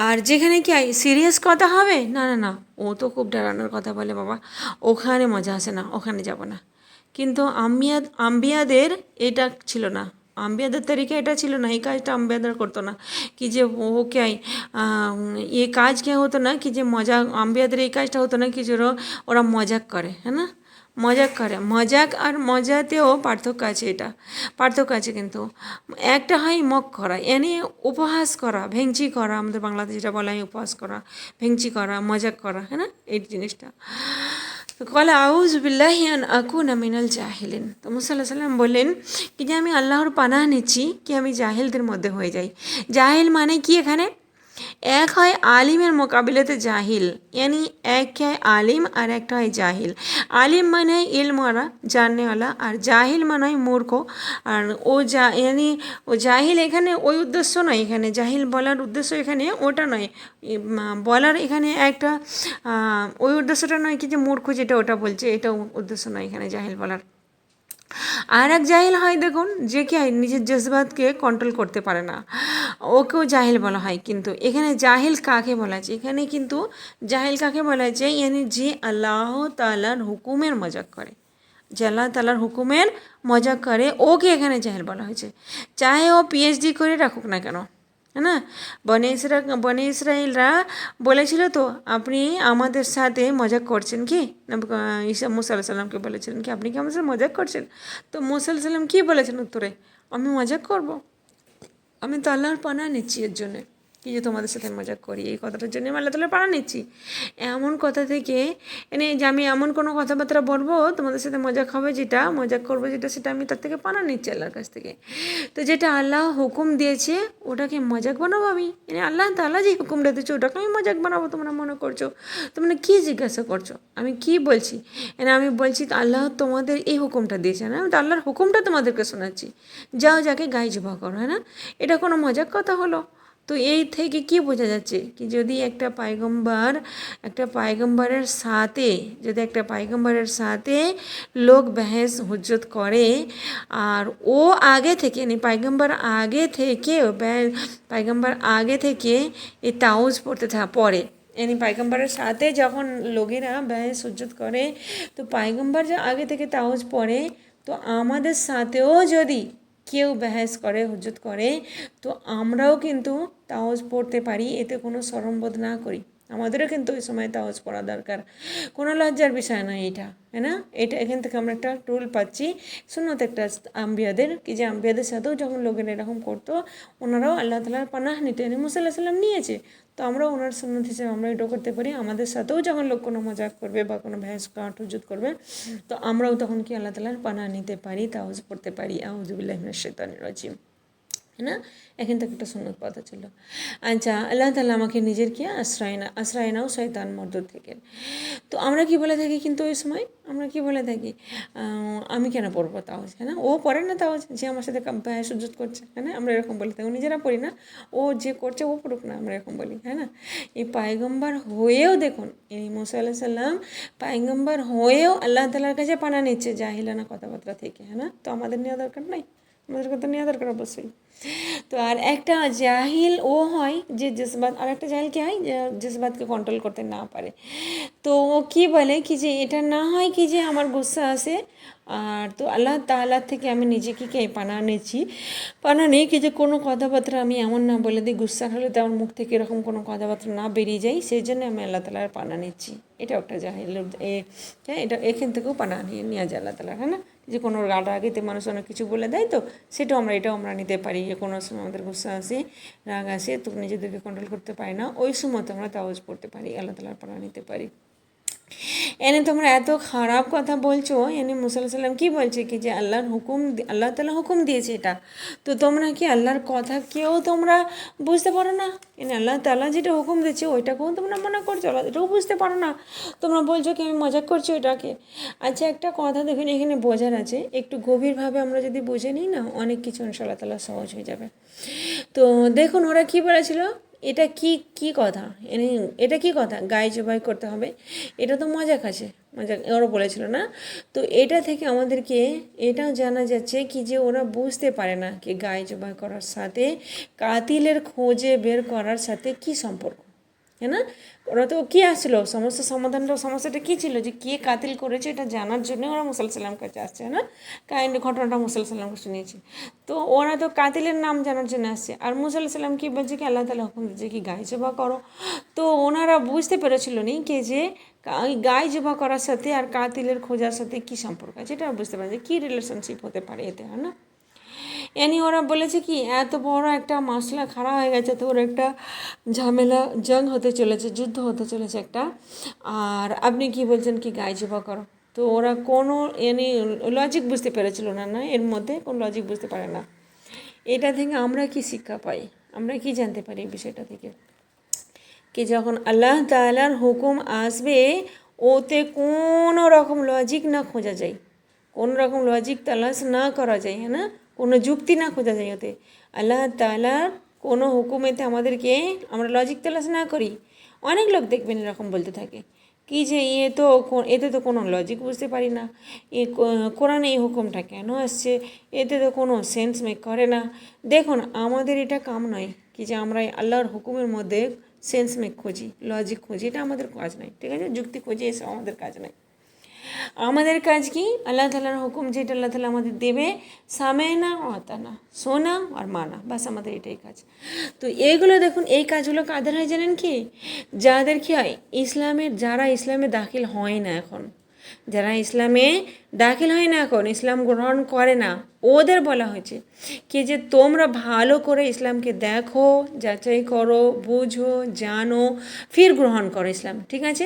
আর যেখানে কি হয় সিরিয়াস কথা হবে, না না না, ও তো খুব ডরানোর কথা বলে বাবা, ওখানে মজা আসে না, ওখানে যাব না। কিন্তু আম্বিয়াদের এটা ছিল না, আম্বিয়াদের তরিকা এটা ছিল না, এই কাজটা আম্বিয়াদের করতো না। কি যে ওকে এ কাজ কে হতো না কি যে আম্বিয়াদের এই কাজটা হতো না কি যে ওরা মজাক করে, হ্যাঁ না? মজাক আর মজাতেও পার্থক্য আছে কিন্তু একটা হয় মক করা, এনে উপহাস করা, ভেংচি করা, আমাদের বাংলাদেশে যেটা বলা হয় উপহাস করা, ভেংচি করা, মজাক করা, হ্যাঁ না? এই জিনিসটা। তো কলা আউযু বিল্লাহি আন আকুনা মিনাল জাহিলিন। তো মুসা আলাইহিস সালাম বললেন কি যে আমি আল্লাহর পানাহ নিচ্ছি কি আমি জাহিলদের মধ্যে হয়ে যাই। জাহিল মানে কি এখানে এক হয় আলিমের মোকাবিলাতে জাহিল, यानी এক হয় আলিম আর একটা হয় জাহিল। আলিম মানে হয় ইলমওয়ালা জাননেওয়ালা, আর জাহিল মানে হয় মূর্খ। আর यानी ও জাহিল এখানে ওই উদ্দেশ্য নয়, এখানে জাহিল বলার উদ্দেশ্য এখানে ওটা নয়, বলার এখানে একটা ওই উদ্দেশ্যটা নয় কি যে মূর্খ যেটা ওটা বলছে, এটা উদ্দেশ্য নয় এখানে জাহিল বলার। আর এক জাহিল হয় দেখুন যে কি হয় নিজের জজবাতকে কন্ট্রোল করতে পারে না, ওকেও জাহিল বলা হয়। কিন্তু এখানে জাহিল কাকে বলা হয়েছে, এখানে কিন্তু জাহিল কাকে বলা হয়েছে यानी যে আল্লাহ তাআলার হুকুমের মজাক করে, যে আল্লাহ তাআলার হুকুমের মজাক করে ওকে এখানে জাহিল বলা হয়েছে, চাহে ও পিএইচডি করে রাখুক না কেন, है ना। বনে ইসরাইলরা বলেছিল তো আপনি আমাদের সাথে মজাক করছেন কি, ঈসা মুসা আলাইহিস সালামকে বলেছিলেন কি আপনি কি আমাদের সাথে মজাক করছেন। তো মুসা আলাইহিস সালাম কী বলেছেন উত্তরে, আমি মজাক করব, আমি তো আল্লাহর পানা নিচ্ছি এর জন্যে কি যে তোমাদের সাথে মজাক করি, এই কথাটার জন্য আমি আল্লাহ তাআলার পানা নিচ্ছি। এমন কথা থেকে যে আমি এমন কোনো কথাবার্তা বলবো তোমাদের সাথে মজাক হবে, যেটা মজাক করবো যেটা সেটা আমি তার থেকে পানা নিচ্ছি আল্লাহর কাছ থেকে। তো যেটা আল্লাহ হুকুম দিয়েছে ওটাকে মজাক বানাবো আমি, আল্লাহ তাআলা যে হুকুমটা দিয়েছে ওটাকে আমি মজাক বানাবো তোমরা মনে করছো। তোমরা কী জিজ্ঞাসা করছো, আমি কি বলছি, আমি বলছি আল্লাহ তোমাদের এই হুকুমটা দিয়েছে না, তো আল্লাহর হুকুমটা তোমাদেরকে শোনাচ্ছি, যাও যাকে গায়ে জবা করো, হ্যাঁ না। এটা কোনো মজাক কথা হলো। তো এই থেকে কি বোঝা যাচ্ছে কি যদি একটা পায়গম্বরের সাথে লোক বহস হুজ্জত করে, আর ও আগে থেকে পায়গম্বর আগে থেকে এই তাউজ পড়ে, পায়গম্বরের সাথে যখন লোকেরা বহস হুজ্জত করে তো পায়গম্বর যে আগে থেকে তাউজ পড়ে, তো আমাদের সাথেও যদি কেউ বহস করে হুজ্জত করে তো আমরাও কিন্তু তাওয়াজ পড়তে পারি, এতে কোনো শরমবোধ না করি, আমাদেরও কিন্তু ওই সময় তাওয়াজ পড়া দরকার, কোনো লজ্জার বিষয় নয় এটা, है ना। এটা এখান থেকে আমরা একটা টুল পাচ্ছি সুন্নত একটা আম্বিয়াদের, কি যে আম্বিয়াদের সাথেও যখন লোকেরা এরকম করতো ওনারাও আল্লাহ তাআলার পানাহ নিতেন, মুসা আলাইহিস সালাম নিয়েছে, তো আমরা ওনার সুন্নত হিসেবে আমরা এটা করতে পারি। আমাদের সাথেও যখন লোক কোনো মজাক করবে বা কোনো ভ্যাস হুজুত করবে তো আমরাও তখন কি আল্লাহ তাআলার পানাহ নিতে পারি, তাওয়াজ পড়তে পারি, আউযু বিল্লাহি মিনাশ শাইতানির রাজিম, है ना। এখান থেকে একটা সুন্নত কথা ছিল। আচ্ছা, আল্লাহ তাআলা আমাকে নিজের কি আশ্রয় নাও শয়তান মর্দর থেকে। তো আমরা কি বলে থাকি কিন্তু ওই সময় আমরা কি বলে থাকি, আমি কেন পড়বো তাওয়াজ, হ্যাঁ না, ও পড়ে না তাওয়াজ, যে আমার সাথে সুযোগ করছে, হ্যাঁ না, আমরা এরকম বলে থাকি, নিজেরা পড়ি না, ও যে করছে ও পড়ুক না, আমরা এরকম বলি, হ্যাঁ না। এই পায়গম্বর হয়েও দেখুন এই মুসা আলাইহিস সালাম পায়গম্বর হয়েও আল্লাহ তাআলার কাছে পানা নিচ্ছে জাহিলানা কথাবার্তা থেকে, হ্যাঁ না। তো আমাদের নেওয়া দরকার নাই, আমাদেরকে তো নেওয়া দরকার অবশ্যই। তো আর একটা জাহিল ও হয় যে জজবাত, আর একটা জাহিল কি হয় জজবাতকে কন্ট্রোল করতে না পারে, তো ও কী বলে কি যে এটা না হয় কি যে আমার গুসা আসে, আর তো আল্লাহ তাআলার থেকে আমি নিজেকে পানা নিই কি যে কোনো কথাবার্তা আমি এমন না বলে দিই গুসা হলে তো আমার মুখ থেকে এরকম কোনো কথাবার্তা না বেরিয়ে যায়, সেই জন্য আমি আল্লাহ তাআলার পানা নিচ্ছি, এটা একটা জাহিল। এটা এখান থেকেও পানা নেওয়া যায় আল্লাহ তাআলার, হ্যাঁ না। যে কোনো রাগাতে মানুষ অনেক কিছু বলে দেয় তো এটাও আমরা নিতে পারি, যে কোনো সময় আমাদের গুসা আসে রাগ আসে তো নিজেদেরকে কন্ট্রোল করতে পারি না, ওই সময় তো আমরা তাওয়াজ পড়তে পারি, আল্লাহ তাআলার পানা নিতে পারি। তোমরা এত খারাপ কথা বলছো, মুসা আলাইহিস সালাম কী বলছে কি যে আল্লাহ তাআলা হুকুম দিয়েছে এটা, তো তোমরা কি আল্লাহর কথা কেউ তোমরা বুঝতে পারো না, আল্লাহ তাআলা যেটা হুকুম দিয়েছে ওইটাকেও তোমরা মনে করছো, এটাও বুঝতে পারো না, তোমরা বলছো কি আমি মজাক করছি ওইটাকে। আচ্ছা, একটা কথা দেখুন এখানে বোঝার আছে, একটু গভীরভাবে আমরা যদি বুঝে নিই না অনেক কিছু ইনশাআল্লাহ তাআলা সহজ হয়ে যাবে। তো দেখুন ওরা কি বলেছিল, এটা কি কথা, এটা কি কথা গায়ে জবাই করতে হবে, এটা তো মজাক আছে, মজাক ওরা বলেছিল না। তো এটা থেকে আমাদেরকে এটাও জানা যাচ্ছে কি যে ওরা বুঝতে পারে না কি গায়ে জবাই করার সাথে কাতিলের খোঁজে বের করার সাথে কি সম্পর্ক, হ্যাঁ না। ওরা তো কী আসছিলো সমস্যাটা কী ছিল যে কে কাতিল করেছে এটা জানার জন্য ওরা মুসা আলাইহিস সালামের কাছে আসছে, না ঘটনাটা মুসা আলাইহিস সালামকে শুনিয়েছে, তো ওরা তো কাতিলের নাম জানার জন্য আসছে, আর মুসা আলাইহিস সালাম কী বলছে কি আল্লাহ তাআলা হুকুম দিচ্ছে কি গায়ে জবা করো, তো ওনারা বুঝতে পেরেছিল নি কি যে গায়ে জবা করার সাথে আর কাতিলের খোঁজার সাথে কী সম্পর্ক আছে, এটা বুঝতে পারে যে কী রিলেশনশিপ হতে পারে এতে, হয় না। ওরা বলেছে কি এত বড় একটা মশলা খাড়া হয়ে গেছে, তো ওর একটা ঝামেলা জং হতে চলেছে, যুদ্ধ হতে চলেছে একটা, আর আপনি কি বলছেন কি গায়ে জবা করো। তো ওরা কোনো লজিক বুঝতে পেরেছিল না, এর মধ্যে কোনো লজিক বুঝতে পারে না। এটা থেকে আমরা কি শিক্ষা পাই, আমরা কি জানতে পারি এই বিষয়টা থেকে, কি যখন আল্লাহ তাআলার হুকুম আসবে ওতে কোনো রকম লজিক না খোঁজা যায়, কোনো রকম লজিক তালাশ না করা যায়, হ্যাঁ না, কোনো যুক্তি না খোঁজা যায় ওতে। আল্লাহ তাআলার কোনো হুকুমেতে আমাদেরকে আমরা লজিক তালাশ না করি। অনেক লোক দেখবেন এরকম বলতে থাকে কি যে এতে তো কোনো লজিক বুঝতে পারি না, কোরআনে এই হুকুমটা কেন আসছে, এতে তো কোনো সেন্স মেক করে না। দেখুন আমাদের এটা কাম নয় কি যে আমরা আল্লাহর হুকুমের মধ্যে সেন্স মেক খুঁজি, লজিক খুঁজি, এটা আমাদের কাজ নয়, ঠিক আছে, যুক্তি খুঁজি এসব আমাদের কাজ নয়। আমাদের কাজ কি, আল্লাহ তাআলার হুকুম যেটা আল্লাহ তাআলা আমাদের দেবে সামেনা আতানা, শোনা আর মানা, বাস আমাদের এটাই কাজ। তো এইগুলো দেখুন, এই কাজগুলো কাদের হয় জানেন কি, যাদের কি হয় যারা ইসলামে দাখিল হয় না এখন, যারা ইসলামে দাখিল হয় না এখন, ইসলাম গ্রহণ করে না, ওদের বলা হয়েছে কি যে তোমরা ভালো করে ইসলামকে দেখো, যাচাই করো, বুঝো, জানো, ফির গ্রহণ করো ইসলাম, ঠিক আছে।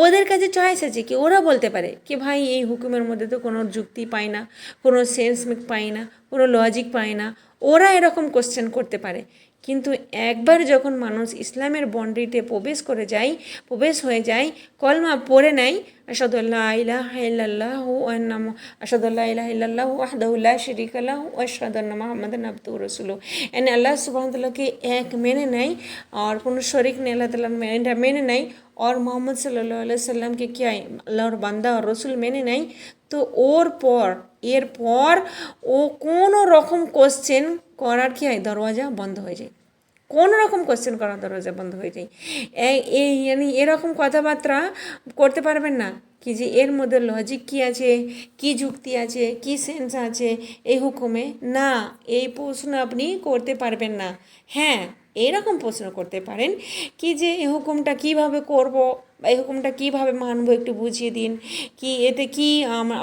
ওদের কাছে চয়েস আছে কি ওরা বলতে পারে কি ভাই এই হুকুমের মধ্যে তো কোনো যুক্তি পায় না, কোনো সেন্স পায় না, কোনো লজিক পায় না, ওরা এরকম কোশ্চেন করতে পারে। কিন্তু একবার যখন মানুষ ইসলামের বন্ডিতে প্রবেশ হয়ে যায়, কলমা পড়ে নেয়, আশহাদু আল্লা ইলাহা ইল্লাল্লাহু আশহাদু আল্লা ইলাহা ইল্লাল্লাহু ওয়াহদাহু লা শারীকা লাহু ওয়া আশহাদু আন্না মুহাম্মাদান আবদুহু ওয়া রাসূলুহু, আল্লাহ সুবহানাহু ওয়া তাআলাকে এক মেনে নেয় আর কোনো শরীক নেই, আল্লাহ তাআলা মেনে নেয়, और मोहम्मद सल्लल्लाहु अलैहि वसल्लम के क्या है अल्लाहर বান্দা और রসুল মেনে নেয়। তো এরপর ও কোনো রকম কোশ্চেন করার কি হয় দরওয়াজা বন্ধ হয়ে যায়, কোনো রকম কোশ্চেন করার দরওয়াজা বন্ধ হয়ে যায়। এরকম কথাবার্তা করতে পারবেন না কি যে এর মধ্যে লজিক কী আছে, কি যুক্তি আছে, কি সেন্স আছে এই হুকুমে, না, এই প্রশ্ন আপনি করতে পারবেন না। হ্যাঁ, এইরকম প্রশ্ন করতে পারেন কি যে এই হুকুমটা কীভাবে করব বা এই হুকুমটা কীভাবে মানবো একটু বুঝিয়ে দিন, কি এতে কি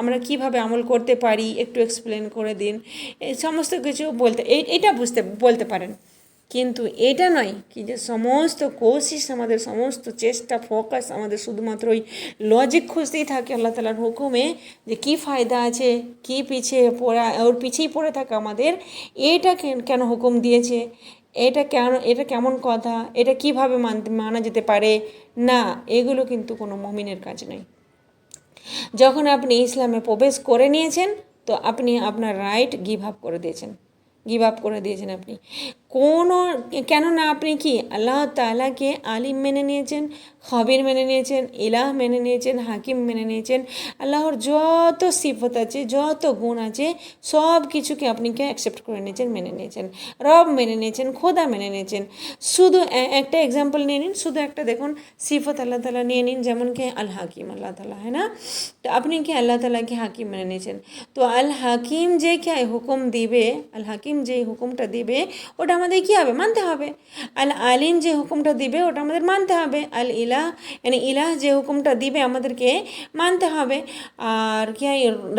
আমরা কীভাবে আমল করতে পারি একটু এক্সপ্লেন করে দিন, এই সমস্ত কিছু এটা বলতে পারেন। কিন্তু এটা নয় কি যে সমস্ত কোশিশ আমাদের, সমস্ত চেষ্টা, ফোকাস আমাদের শুধুমাত্র ওই লজিক খুঁজতেই থাকে আল্লাহ তাআলার হুকুমে, যে কী ফায়দা আছে, কী ওর পিছিয়ে পড়ে থাকে আমাদের, এটা কেন হুকুম দিয়েছে, এটা কেমন কথা, এটা কীভাবে মানা যেতে পারে না, এগুলো কিন্তু কোনো মুমিনের কাজ নয়। যখন আপনি ইসলামে প্রবেশ করে নিয়েছেন তো আপনি আপনার রাইট গিভ আপ করে দিয়েছেন আপনি কেননা আপনি কি আল্লাহ তাআলাকে আলিম মেনে নিয়েছেন, খবির মেনে নিয়েছেন, ইলাহ মেনে নিয়েছেন, হাকিম মেনে নিয়েছেন, আল্লাহর যত সিফত আছে, যত গুণ আছে, সব কিছুকে আপনি অ্যাকসেপ্ট করে নিয়েছেন, মেনে নিয়েছেন, রব মেনে নিয়েছেন, খোদা মেনে নিয়েছেন। শুধু একটা এক্সাম্পল নিয়ে নিন, শুধু একটা দেখুন সিফত আল্লাহ তাআলা নিয়ে নিন, যেমন কি আল হাকিম আল্লাহ তাআলা, হ্যাঁ না, তো আপনি কি আল্লাহ তাআলাকে হাকিম মেনে নিয়েছেন, তো আল হাকিম যে হুকুম দিবে, আল হাকিম যে হুকুমটা দিবে ওটা আমাদের কী হবে, মানতে হবে। আল আলিম যে হুকুমটা দিবে ওটা আমাদের মানতে হবে। আল ইলাহ ইলাহ যে হুকুমটা দিবে আমাদেরকে মানতে হবে। আর কি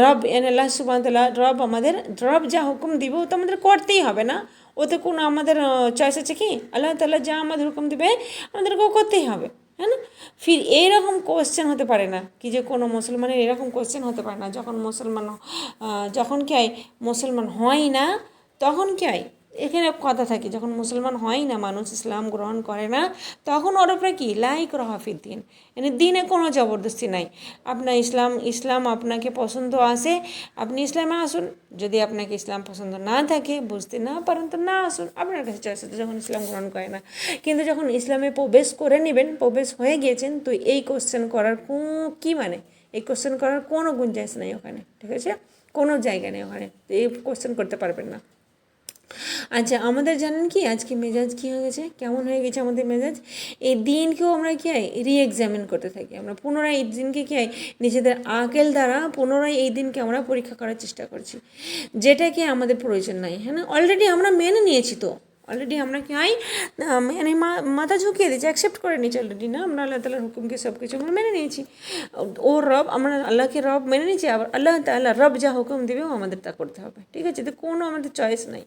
রব আল্লাহ সুবহানাহু ওয়া তাআলা রব যা হুকুম দিবে ও তো আমাদের করতেই হবে না, ওতে কোনো আমাদের চয়েস আছে কি, আল্লাহ তাআলা যা আমাদের হুকুম দিবে আমাদেরকেও করতেই হবে, হ্যাঁ না। ফির এইরকম কোয়েশ্চেন হতে পারে না কি যে কোনো মুসলমানের এরকম কোয়েশ্চেন হতে পারে না যখন কি হয় মুসলমান হয় না, তখন কি হয় এখানে কথা থাকে, যখন মুসলমান হয় না মানুষ, ইসলাম গ্রহণ করে না, তখন ওর উপরে কি লাইক রহাফির দিন, দিনে কোনো জবরদস্তি নাই। আপনার ইসলাম আপনাকে পছন্দ আসে আপনি ইসলামে আসুন, যদি আপনাকে ইসলাম পছন্দ না থাকে, বুঝতে না পারেন তো না আসুন, আপনার কাছে চয়েস আছে, যখন ইসলাম গ্রহণ করে না। কিন্তু যখন ইসলামে প্রবেশ করে নেবেন, প্রবেশ হয়ে গিয়েছেন, তো এই কোশ্চেন করার কী মানে, এই কোশ্চেন করার কোনো গুঞ্জাইশ নেই ওখানে, ঠিক আছে, কোনো জায়গা নেই ওখানে, তো এই কোশ্চেন করতে পারবেন না। আচ্ছা, আমাদের জানেন কি আজকে মেজাজ কী হয়ে গেছে, কেমন হয়ে গেছে আমাদের মেজাজ, এই দিনকেও আমরা কী হয় রিএক্সামিন করতে থাকি, আমরা পুনরায় এই দিনকে কী হয় নিজেদের আকেল দ্বারা পুনরায় এই দিনকে আমরা পরীক্ষা করার চেষ্টা করছি, যেটা কি আমাদের প্রয়োজন নাই, হ্যাঁ না, অলরেডি আমরা মেনে নিয়েছি, তো অলরেডি আমরা কি হয় মানে মাথা ঝুঁকিয়ে দিয়েছি, অ্যাকসেপ্ট করে নিয়েছি অলরেডি, না আমরা আল্লাহ তাআলার হুকুমকে সব কিছু আমরা মেনে নিয়েছি। ও রব, আমরা আল্লাহকে রব মেনে নিয়েছি, আবার আল্লাহ তাআলা রব যা হুকুম দেবে ও আমাদের তা করতে হবে, ঠিক আছে? তো কোনো আমাদের চয়েস নাই।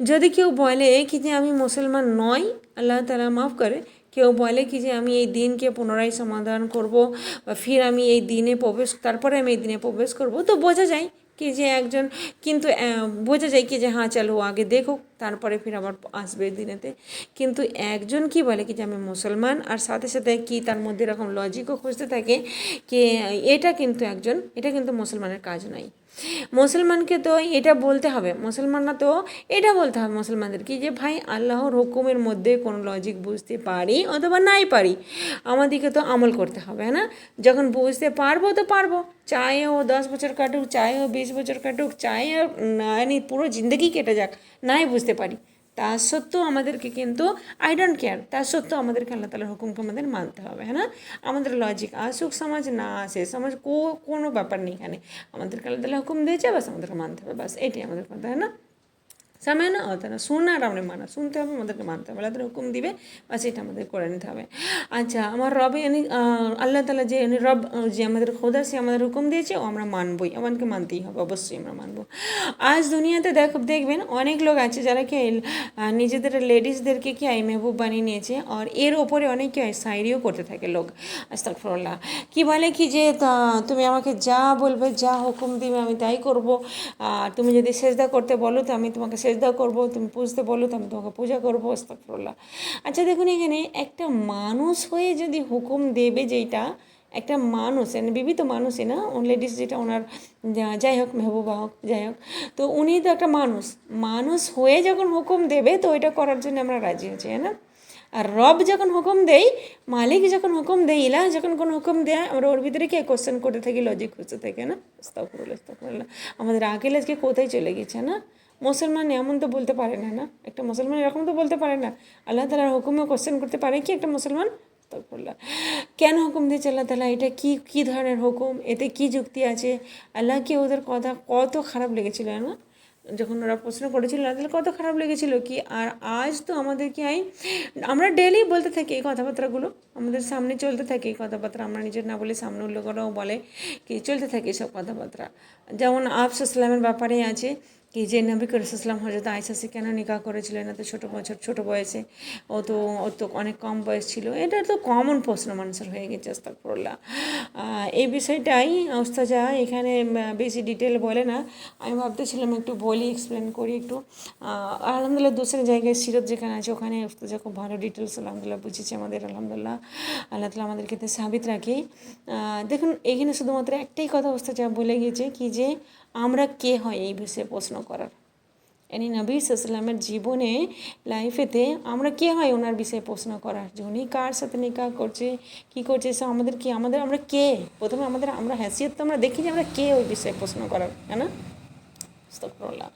যদি কেউ বলে কি যে আমি মুসলমান নই, আল্লাহ তাআলা মাফ করে, কেউ বলে কি যে আমি এই দিনকে পুনরায় সমাধান করব বা ফির আমি এই দিনে প্রবেশ, তারপরে আমি এই দিনে প্রবেশ করব, তো বোঝা যায় কি যে একজন, কিন্তু বোঝা যায় কি যে হ্যাঁ চলো আগে দেখুক তারপরে ফির আবার আসবে দিনেতে। কিন্তু একজন কি বলে কি যে আমি মুসলমান, আর সাথে সাথে কি তার মধ্যে এরকম লজিকও খুঁজতে থাকে কি, এটা কিন্তু মুসলমানের কাজ নয়। মুসলমানকে তো এটা বলতে হবে, মুসলমানরা তো এটা বলতে হবে মুসলমানদের কি যে ভাই আল্লাহর হুকুমের মধ্যে কোনো লজিক বুঝতে পারি অথবা নাই পারি, আমাদেরকে তো আমল করতে হবে, হ্যাঁ না? যখন বুঝতে পারবো তো পারবো, চাहे ও 10 বছর কাটুক, চাहे ও 20 বছর কাটুক, চাहे মানে পুরো জিন্দগি কেটে যাক, নাই বুঝতে পারি, তা সত্ত্বেও আমাদেরকে কিন্তু আই ডোন্ট কেয়ার, তা সত্ত্বেও আমাদেরকে আল্লাহ তাআলার হুকুমকে আমাদের মানতে হবে, হ্যাঁ না? আমাদের লজিক আসুক সমাজ, না আসে সমাজ, কোনো ব্যাপার নেই এখানে, আমাদেরকে আল্লাহ তাআলা হুকুম দিয়েছে, বাস আমাদেরকে মানতে হবে, বাস এটাই আমাদের কথা, है ना? समय না হতে না, শোনা আর আমরা মানা, শুনতে হবে, আমাদেরকে মানতে হবে, আল্লাহ তাআলা হুকুম দিবে, বাস এটা আমাদের করে নিতে হবে। আচ্ছা, আমার রবে আল্লাহ তাআলা যে রব, যে আমাদের খোদা, সে আমাদের হুকুম দিয়েছে ও আমরা মানবই, আমাদেরকে মানতেই হবে, অবশ্যই আমরা মানবো। আজ দুনিয়াতে দেখবেন অনেক লোক আছে যারা কি নিজেদের লেডিসদেরকে কি মেহবুব বানিয়ে নিয়েছে, আর এর ওপরে অনেক কি হয় শায়রিও করতে থাকে লোক, আস্তাগফিরুল্লাহ। কি বলে কি যে তুমি আমাকে যা বলবে, যা হুকুম দিবে আমি তাই করব, আর তুমি যদি সেজদা করতে বলো তো আমি তোমাকে সেজদা করব, তুমি পুজতে বলো তো আমি তোমাকে পূজা করবো, আস্তাগফিরুল্লাহ। আচ্ছা দেখুন, এখানে একটা মানুষ হয়ে যদি হুকুম দেবে, যেটা একটা মানুষ, বিবি তো মানুষই না, লেডিস যেটা ওনার, যাই হোক মেহবুবা হোক, যাই হোক, তো উনি তো একটা মানুষ হয়ে যখন হুকুম দেবে তো এটা করার জন্য আমরা রাজি হচ্ছি, হ্যাঁ না? আর রব যখন হুকুম দেয়, মালিক যখন হুকুম দেয়, ইলাহ যখন কোনো হুকুম দেয়, আমরা ওর ভিতরে কি কোশ্চেন করতে থাকি, লজিক খুঁজতে থাকি, না? আস্তাগফিরুল্লাহ, আস্তাগফিরুল্লাহ। আমাদের আকিল আজকে কোথায় চলে গেছে, না? মুসলমান এমন তো বলতে পারে না, না? একটা মুসলমান এরকম তো বলতে পারে না, আল্লাহ তাআলার হুকুমও কোশ্চেন করতে পারে কি একটা মুসলমান? আস্তাগফিরুল্লাহ। কেন হুকুম দিয়েছে আল্লাহ তাআলা, এটা কী ধরনের হুকুম, এতে কি যুক্তি আছে? আল্লাহকে ওদের কথা কত খারাপ লেগেছিল, না? যখন ওরা প্রশ্ন করেছিল আল্লাহ তাআলা কত খারাপ লেগেছিল কি। আর আজ তো আমাদের কি হয়, আমরা ডেলি বলতে থাকি এই কথাবার্তাগুলো, আমাদের সামনে চলতে থাকে এই কথাবার্তা, আমরা নিজের না বলে সামনে লোকেরাও বলে কি, চলতে থাকে এসব কথাবার্তা। যেমন আফসালামের ব্যাপারে আছে কি যে নবী করিম সাল্লাল্লাহু আলাইহি ওয়াসাল্লাম হযরত আয়েশা সে কেন নিকাহ করেছিলেন এত ছোট বয়সে, ও তো অনেক কম বয়স ছিল, এটা তো কমন প্রশ্ন মানুষের হয়ে গেছে, আস্তাগফিরুল্লাহ। এই বিষয়টাই ওস্তাজা এখানে বেশি ডিটেল বলে না, আমি ভাবতেছিলাম একটু বলি, এক্সপ্লেন করি একটু। আলহামদুলিল্লাহ দূসরে জায়গায় সিরত যেখানে আছে ওখানে ওস্তাজা খুব ভালো ডিটেলস আলহামদুলিল্লাহ বুঝেছে আমাদের, আলহামদুলিল্লাহ আল্লাহ তাআলা আমাদেরকে সাবিত রাখি। দেখুন এখানে শুধুমাত্র একটাই কথা ওস্তাজা বলে গিয়েছে কি যে আমরা কে হয় এই বিষয়ে প্রশ্ন করার, নবী সাল্লাল্লাহু আলাইহি ওয়াসাল্লামের জীবনে লাইফেতে আমরা কে হয় ওনার বিষয়ে প্রশ্ন করার, যে উনি কার সাথে নিকাহ করছে, কী করছে, সে আমাদের কি, আমরা কে, প্রথমে আমরা হ্যাসিয়ত তো আমরা দেখি যে আমরা কে ওই বিষয়ে প্রশ্ন করার, তাই না? আস্তাগফিরুল্লাহ।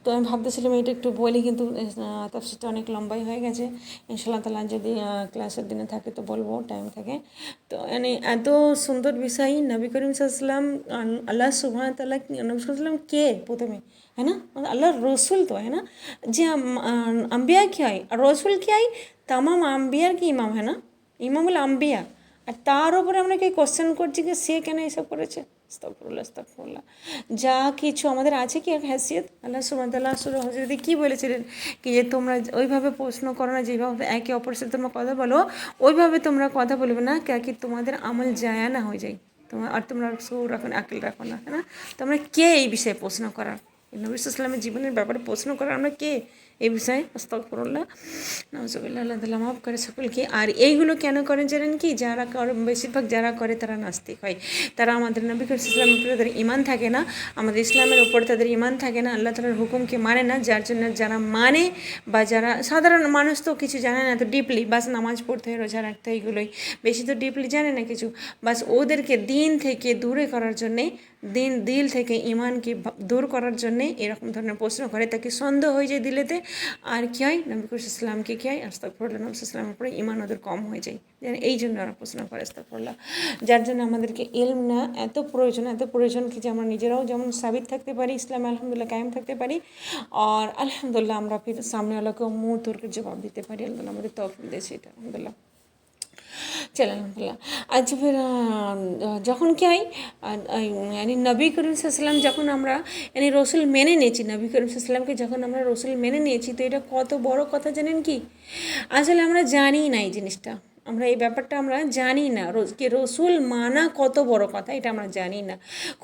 তো আমি ভাবতেছিলাম এটা একটু বলি, কিন্তু তাফসীরটা অনেক লম্বাই হয়ে গেছে, ইনশাআল্লাহ তাআলা যদি ক্লাসের দিনে থাকে তো বলবো, টাইম থাকে তো। মানে এত সুন্দর বিষয়, নবী করিম সাল্লাল্লাহু আলাইহি ওয়াসাল্লাম, আল্লাহ সুবহানাহু ওয়া তাআলা নবী সাল্লাল্লাহু আলাইহি ওয়াসাল্লাম কে প্রথমে, है ना? আল্লাহর রসুল তো, है ना? যে আম্বিয়া কি হয় আর রসুল কি হয়, তামাম আম্বিয়ার কি ইমাম, है ना? ইমামুল আম্বিয়া, আর তার উপরে আমরা কি কোশ্চেন করছি যে সে কেন এসব করেছে, আস্তাগফিরুল্লাহ, আস্তাগফিরুল্লাহ। যা কিছু আমাদের আছে কি এক হ্যাসিয়ত, আল্লাহ সুবহানাহু ওয়া তাআলা সূরা হুজুরাতে কী বলেছিলেন কি যে তোমরা ওইভাবে প্রশ্ন করো না, যেভাবে একে অপরের সাথে তোমরা কথা বলো ওইভাবে তোমরা কথা বলবে না, কি তোমাদের আমল জায়া না হয়ে যায়, তোমরা সৌর রাখো না, আকিল রাখো না, হ্যাঁ না? তোমরা কে এই বিষয়ে প্রশ্ন করার, নবী সাল্লাল্লাহু আলাইহি ওয়াসাল্লামের জীবনের ব্যাপারে প্রশ্ন করার আমরা কে এই বিষয়ে, আস্তাগফিরুল্লাহ, নাউজুবিল্লাহ, আল্লাহ তাআলা মাফ করে সকলকে। আর এইগুলো কেন করেন জানেন কি, যারা করে বেশিরভাগ যারা করে তারা নাস্তিক হয়, তারা আমাদের নবী করিম সাল্লাল্লাহু আলাইহি ওয়াসাল্লামের উপরে তাদের ঈমান থাকে না, আমাদের ইসলামের উপরে তাদের ঈমান থাকে না, আল্লাহ তাআলার হুকুমকে মানে না, যার জন্য যারা মানে বা যারা সাধারণ মানুষ তো কিছু জানে না তো ডিপলি, বাস নামাজ পড়তে হয়, রোজা রাখতে হয়, এগুলোই বেশি তো ডিপলি জানে না কিছু, বাস ওদেরকে দিন থেকে দূরে করার জন্যে দিল থেকে ইমানকে দূর করার জন্যে এরকম ধরনের প্রশ্ন করে, তাকে সন্দেহ হয়ে যায় দিলেতে। আর কী হয়, নবী করিম ইসলামকে কী হয়, আস্তাগফিরুল্লাহ, নবী ইসলামের উপরে ইমান ওদের কম হয়ে যায়। এই জন্য ওরা প্রশ্ন করে, আস্তাগফিরুল্লাহ। যার জন্য আমাদেরকে ইলম না এত প্রয়োজন কি যে আমরা নিজেরাও যেমন সাবিত থাকতে পারি, ইসলামে আলহামদুলিল্লাহ কায়েম থাকতে পারি, আর আলহামদুলিল্লাহ আমরা ফির সামনে আলোকেও মুঁহ তুর্কের জবাব দিতে পারি। আলহামদুলিল্লাহ আমাদের তৌফিক দিয়েছে এটা, আলহামদুলিল্লাহ। चलो अल्हम्दुलिल्लाह। अच्छा फिर যখন কি হয়, यानी নবী করিম সাল্লাম যখন আমরা यानी রসুল মেনে নিয়েছি, নবী করিম সাল্লামকে যখন আমরা রসুল মেনে নিয়েছি, তো এটা কত বড় কথা জানেন কি? আসলে আমরা জানি না এই জিনিসটা, আমরা এই ব্যাপারটা আমরা জানি না, কি রসুল মানা কত বড় কথা এটা আমরা জানি না।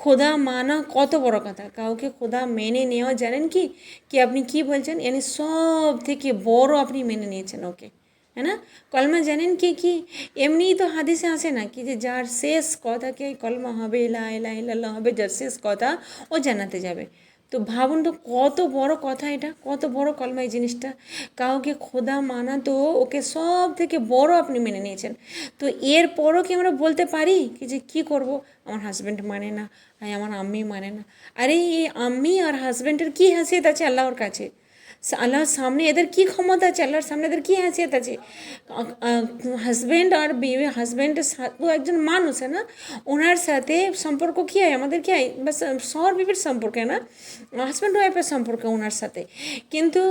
খোদা মানা কত বড় কথা, কাউকে খোদা মেনে নেওয়া জানেন কি কি আপনি কি বলছেন, यानी সব থেকে বড় আপনি মেনে নিয়েছেন ওকে, है ना। कलमा जानें कि एमनी तो हादिसे आसे ना कि जार शेष कथा कि कलमा हबे ला इलाहा इल्लाल्लाह हबे, जार शेष कथा ओ জান্নাতে যাবে। তো ভাবুন তো কত বড় কথা এটা, কত বড় কলমা এই জিনিসটা। কাউকে খোদা মানা তো ওকে সব থেকে বড় আপনি মেনে নিয়েছেন। তো এরপরও কি আমরা বলতে পারি কি যে কী করব, আমার হাজব্যান্ড মানে না, আমার আম্মি মানে না। আরে এই আম্মি আর হাজব্যান্ডের কী হাসিয়ত আছে আল্লাহর কাছে, আল্লাহর সামনে এদের কী ক্ষমতা আছে, আল্লাহর সামনে এদের কী হাসিয়ত আছে। হাজব্যান্ড আর বিয়ে, হাজব্যান্ডের সাথে একজন মানুষ है ना, ওনার সাথে সম্পর্ক কী হয়, আমাদের কী হয়, বাস শহর বিবির সম্পর্ক না, হাজব্যান্ড ওয়াইফের সম্পর্ক ওনার সাথে। কিন্তু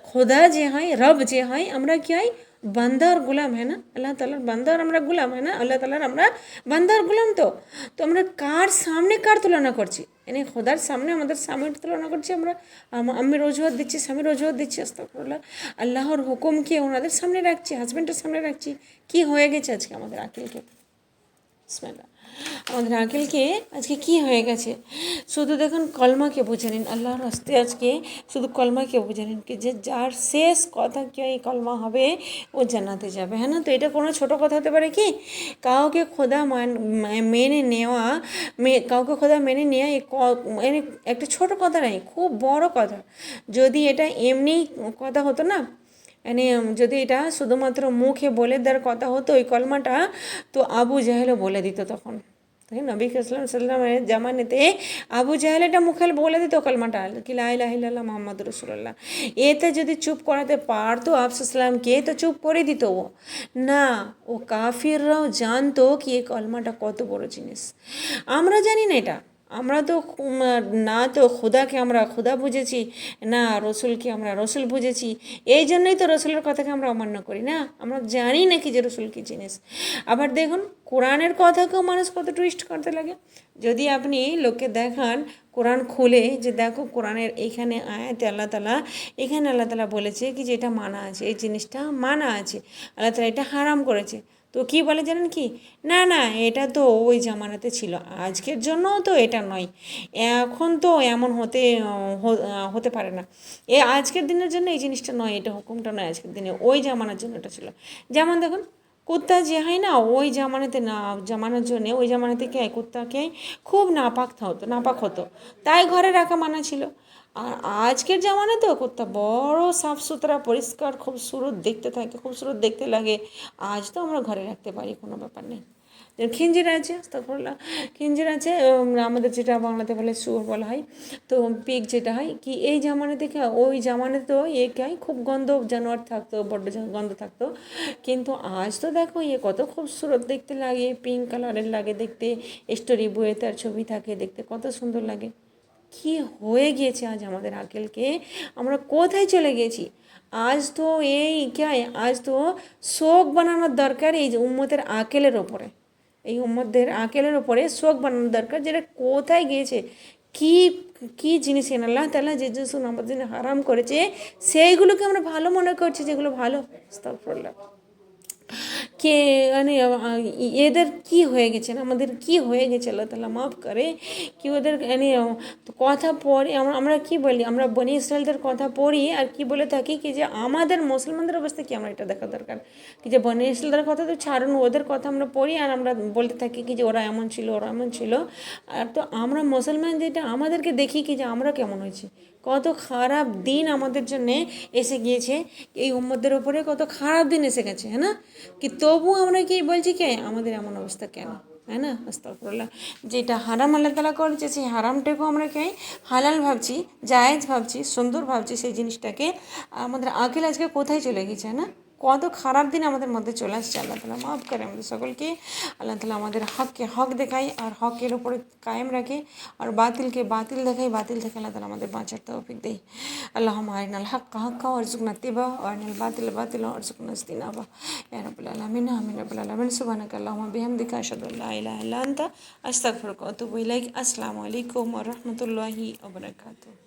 খোদা যে হয়, রব যে হয়, আমরা কী হয়, বান্দা আর গোলাম, है ना, আল্লাহ তাআলার বান্দা আর আমরা গোলাম, है ना, আল্লাহ তাআলার আমরা বান্দা আর গোলাম। তো আমরা কার সামনে কার তুলনা করছি, यानी খোদার সামনে আমাদের স্বামীর তুলনা করছি আমরা, আমি রোজুয়াত দিচ্ছি, স্বামী রোজুয়াত দিচ্ছি, আস্তাগফিরুল্লাহ, আল্লাহর হুকুমকে ওনাদের সামনে রাখছি, হাজব্যান্ডের সামনে রাখছি। কি হয়ে গেছে আজকে আমাদের আকিলকে, বিসমিল্লাহ, আমাদের আকিলকে আজকে কি হয়ে গেছে। শুধু দেখুন কলমাকে বুঝে নিন, আল্লাহর হস্তে আজকে শুধু কলমাকে বুঝে নিন কি যে যার শেষ কথা কি এই কলমা হবে ও জান্নাতে যাবে, হ্যাঁ না। তো এটা কোনো ছোটো কথা হতে পারে কি, কাউকে খোদা মেনে নেওয়া, কাউকে খোদা মেনে নেওয়া একটা ছোটো কথা নয়, খুব বড় কথা। যদি এটা এমনি কথা হতো না, মানে যদি এটা শুধুমাত্র মুখে বলে দেওয়ার কথা হতো ওই কলমাটা, তো আবু জাহেলও বলে দিত তখন। তাই নবী সাল্লামের জামানেতে আবু জাহেল এটা মুখে বলে দিত কলমাটা কি লা ইলাহা ইল্লাল্লাহ মুহাম্মাদুর রাসূলুল্লাহ। এতে যদি চুপ করাতে পারতো আফসালামকে তো চুপ করে দিত ও না, ও কাফিররাও জানতো কি এই কলমাটা কত বড় জিনিস। আমরা জানি না এটা, আমরা তো না তো খোদাকে আমরা খোদা বুঝেছি, না রসুলকে আমরা রসুল বুঝেছি, এই জন্যই তো রসুলের কথাকে আমরা অমান্য করি না, আমরা জানি না কি যে রসুল কী জিনিস। আবার দেখুন কোরআনের কথাকেও মানুষ কত টুইস্ট করতে লাগে। যদি আপনি লোককে দেখান কোরআন খুলে যে দেখো কোরআনের এইখানে আয়াতে আল্লাহ তাআলা, এখানে আল্লাহ তাআলা বলেছে কি যে এটা মানা আছে, এই জিনিসটা মানা আছে, আল্লাহ তাআলা এটা হারাম করেছে, তো কি বলে জানেন কি, না না এটা তো ওই জামানাতে ছিল, আজকের জন্য তো এটা নয়, এখন তো এমন হতে পারে না, আজকের দিনের জন্য এই জিনিসটা নয়, এটা হুকুমটা নয় আজকের দিনে, ওই জামানার জন্য এটা ছিল। যেমন দেখুন কুত্তা যে হয় না, ওই জামানাতে না, জামানার জন্যে ওই জামানাতে কে কুত্তাকে খুব নাপাক হতো, তাই ঘরে রাখা মানা ছিল। আর আজকের জামানে তো কুত্তা বড় সাফ সুতরা পরিষ্কার খুবসুরত দেখতে থাকে, খুবসুরত দেখতে লাগে, আজ তো আমরা ঘরে রাখতে পারি, কোনো ব্যাপার নেই। খিঞ্জির আছে, আস্তাগফিরুল্লাহ, খিঞ্জির আছে, আমাদের যেটা বাংলাতে বলে শুয়োর বলা হয়, তো পিগ যেটা হয় কি এই জামানে থেকে ওই জামানে তো হয় খুব গন্ধ জানোয়ার থাকতো, বড্ড গন্ধ থাকতো, কিন্তু আজ তো দেখো কত খুবসুরত দেখতে লাগে, পিঙ্ক কালারের লাগে দেখতে, স্টোরি বইয়ে তার ছবি থাকে দেখতে কত সুন্দর লাগে। কি হয়ে গিয়েছে আজ আমাদের আকেলকে, আমরা কোথায় চলে গেছি। আজ তো আজ তো শোক বানানোর দরকার এই যে উম্মতের আকেলের ওপরে, এই উম্মতদের আকেলের ওপরে শোক বানানোর দরকার, যেটা কোথায় গিয়েছে, কি কি জিনিস আল্লাহ তাআলা যে জিনিস আমাদের জন্য হারাম করেছে সেইগুলোকে আমরা ভালো মনে করছি, যেগুলো ভালো, আস্তাগফিরুল্লাহ। কে মানে এদের কি হয়ে গেছে, আমাদের কি হয়ে গেছে, আল্লাহ তাআলা মাফ করে কি ওদের কথা পড়ি, আমরা কি বলি, আমরা বনি ইসরায়েলদের কথা পড়ি আর কি বলে থাকি কি যে আমাদের মুসলমানদের অবস্থা কি, আমরা এটা দেখা দরকার কি যে বনি ইসরায়েলদের কথা তো ছাড়ুন, ওদের কথা আমরা পড়ি আর আমরা বলতে থাকি কি যে ওরা এমন ছিল, ওরা এমন ছিল। আর তো আমরা মুসলমান যেটা আমাদেরকে দেখি কি যে আমরা কেমন হয়েছি, কত খারাপ দিন আমাদের জন্যে এসে গিয়েছে, এই উম্মতদের ওপরে কত খারাপ দিন এসে গেছে, হ্যাঁ না, কি তবু আমরা কি বলছি কে আমাদের এমন অবস্থা কেন। তাই না? আস্তাগফিরুল্লাহ। যেটা হারাম আল্লাহ তাআলা করেছে সেই হারামটাকেও আমরা কি হালাল ভাবছি, জায়েজ ভাবছি, সুন্দর ভাবছি, সেই জিনিসটাকে আমাদের আকিল আজকে কোথায় চলে গেছে না? কত খারাপ দিন আমাদের মধ্যে চলে আসছে। আল্লাহ তাআলা মাফ করে আমাদের সকলকে। আল্লাহ তাআলা আমাদের হককে হক দেখায় আর হকের উপরে কায়েম রাখে, আর বাতিলকে বাতিল দেখায়, বাতিল থেকে আল্লাহ তাআলা আমাদের বাঁচার তৌফিক দেয়। আল্লাহুম্মা আরিনাল হাক্কা হাক্কা ওয়ারযুকনা ইত্তিবাআ ওয়া আরিনাল বাতিলা বাতিলা ওয়ারযুকনা ইজতিনাবা। ইয়া রাব্বাল আলামিন, আমিন রাব্বাল আলামিন। সুবহানাকা আল্লাহুম্মা বিহামদিকা আশহাদু আল্লা ইলাহা ইল্লা আনতা আস্তাগফিরুকা ওয়া আতুবু ইলাইক। আসসালামু আলাইকুম ওয়া রাহমাতুল্লাহি ওয়া বারাকাতুহু।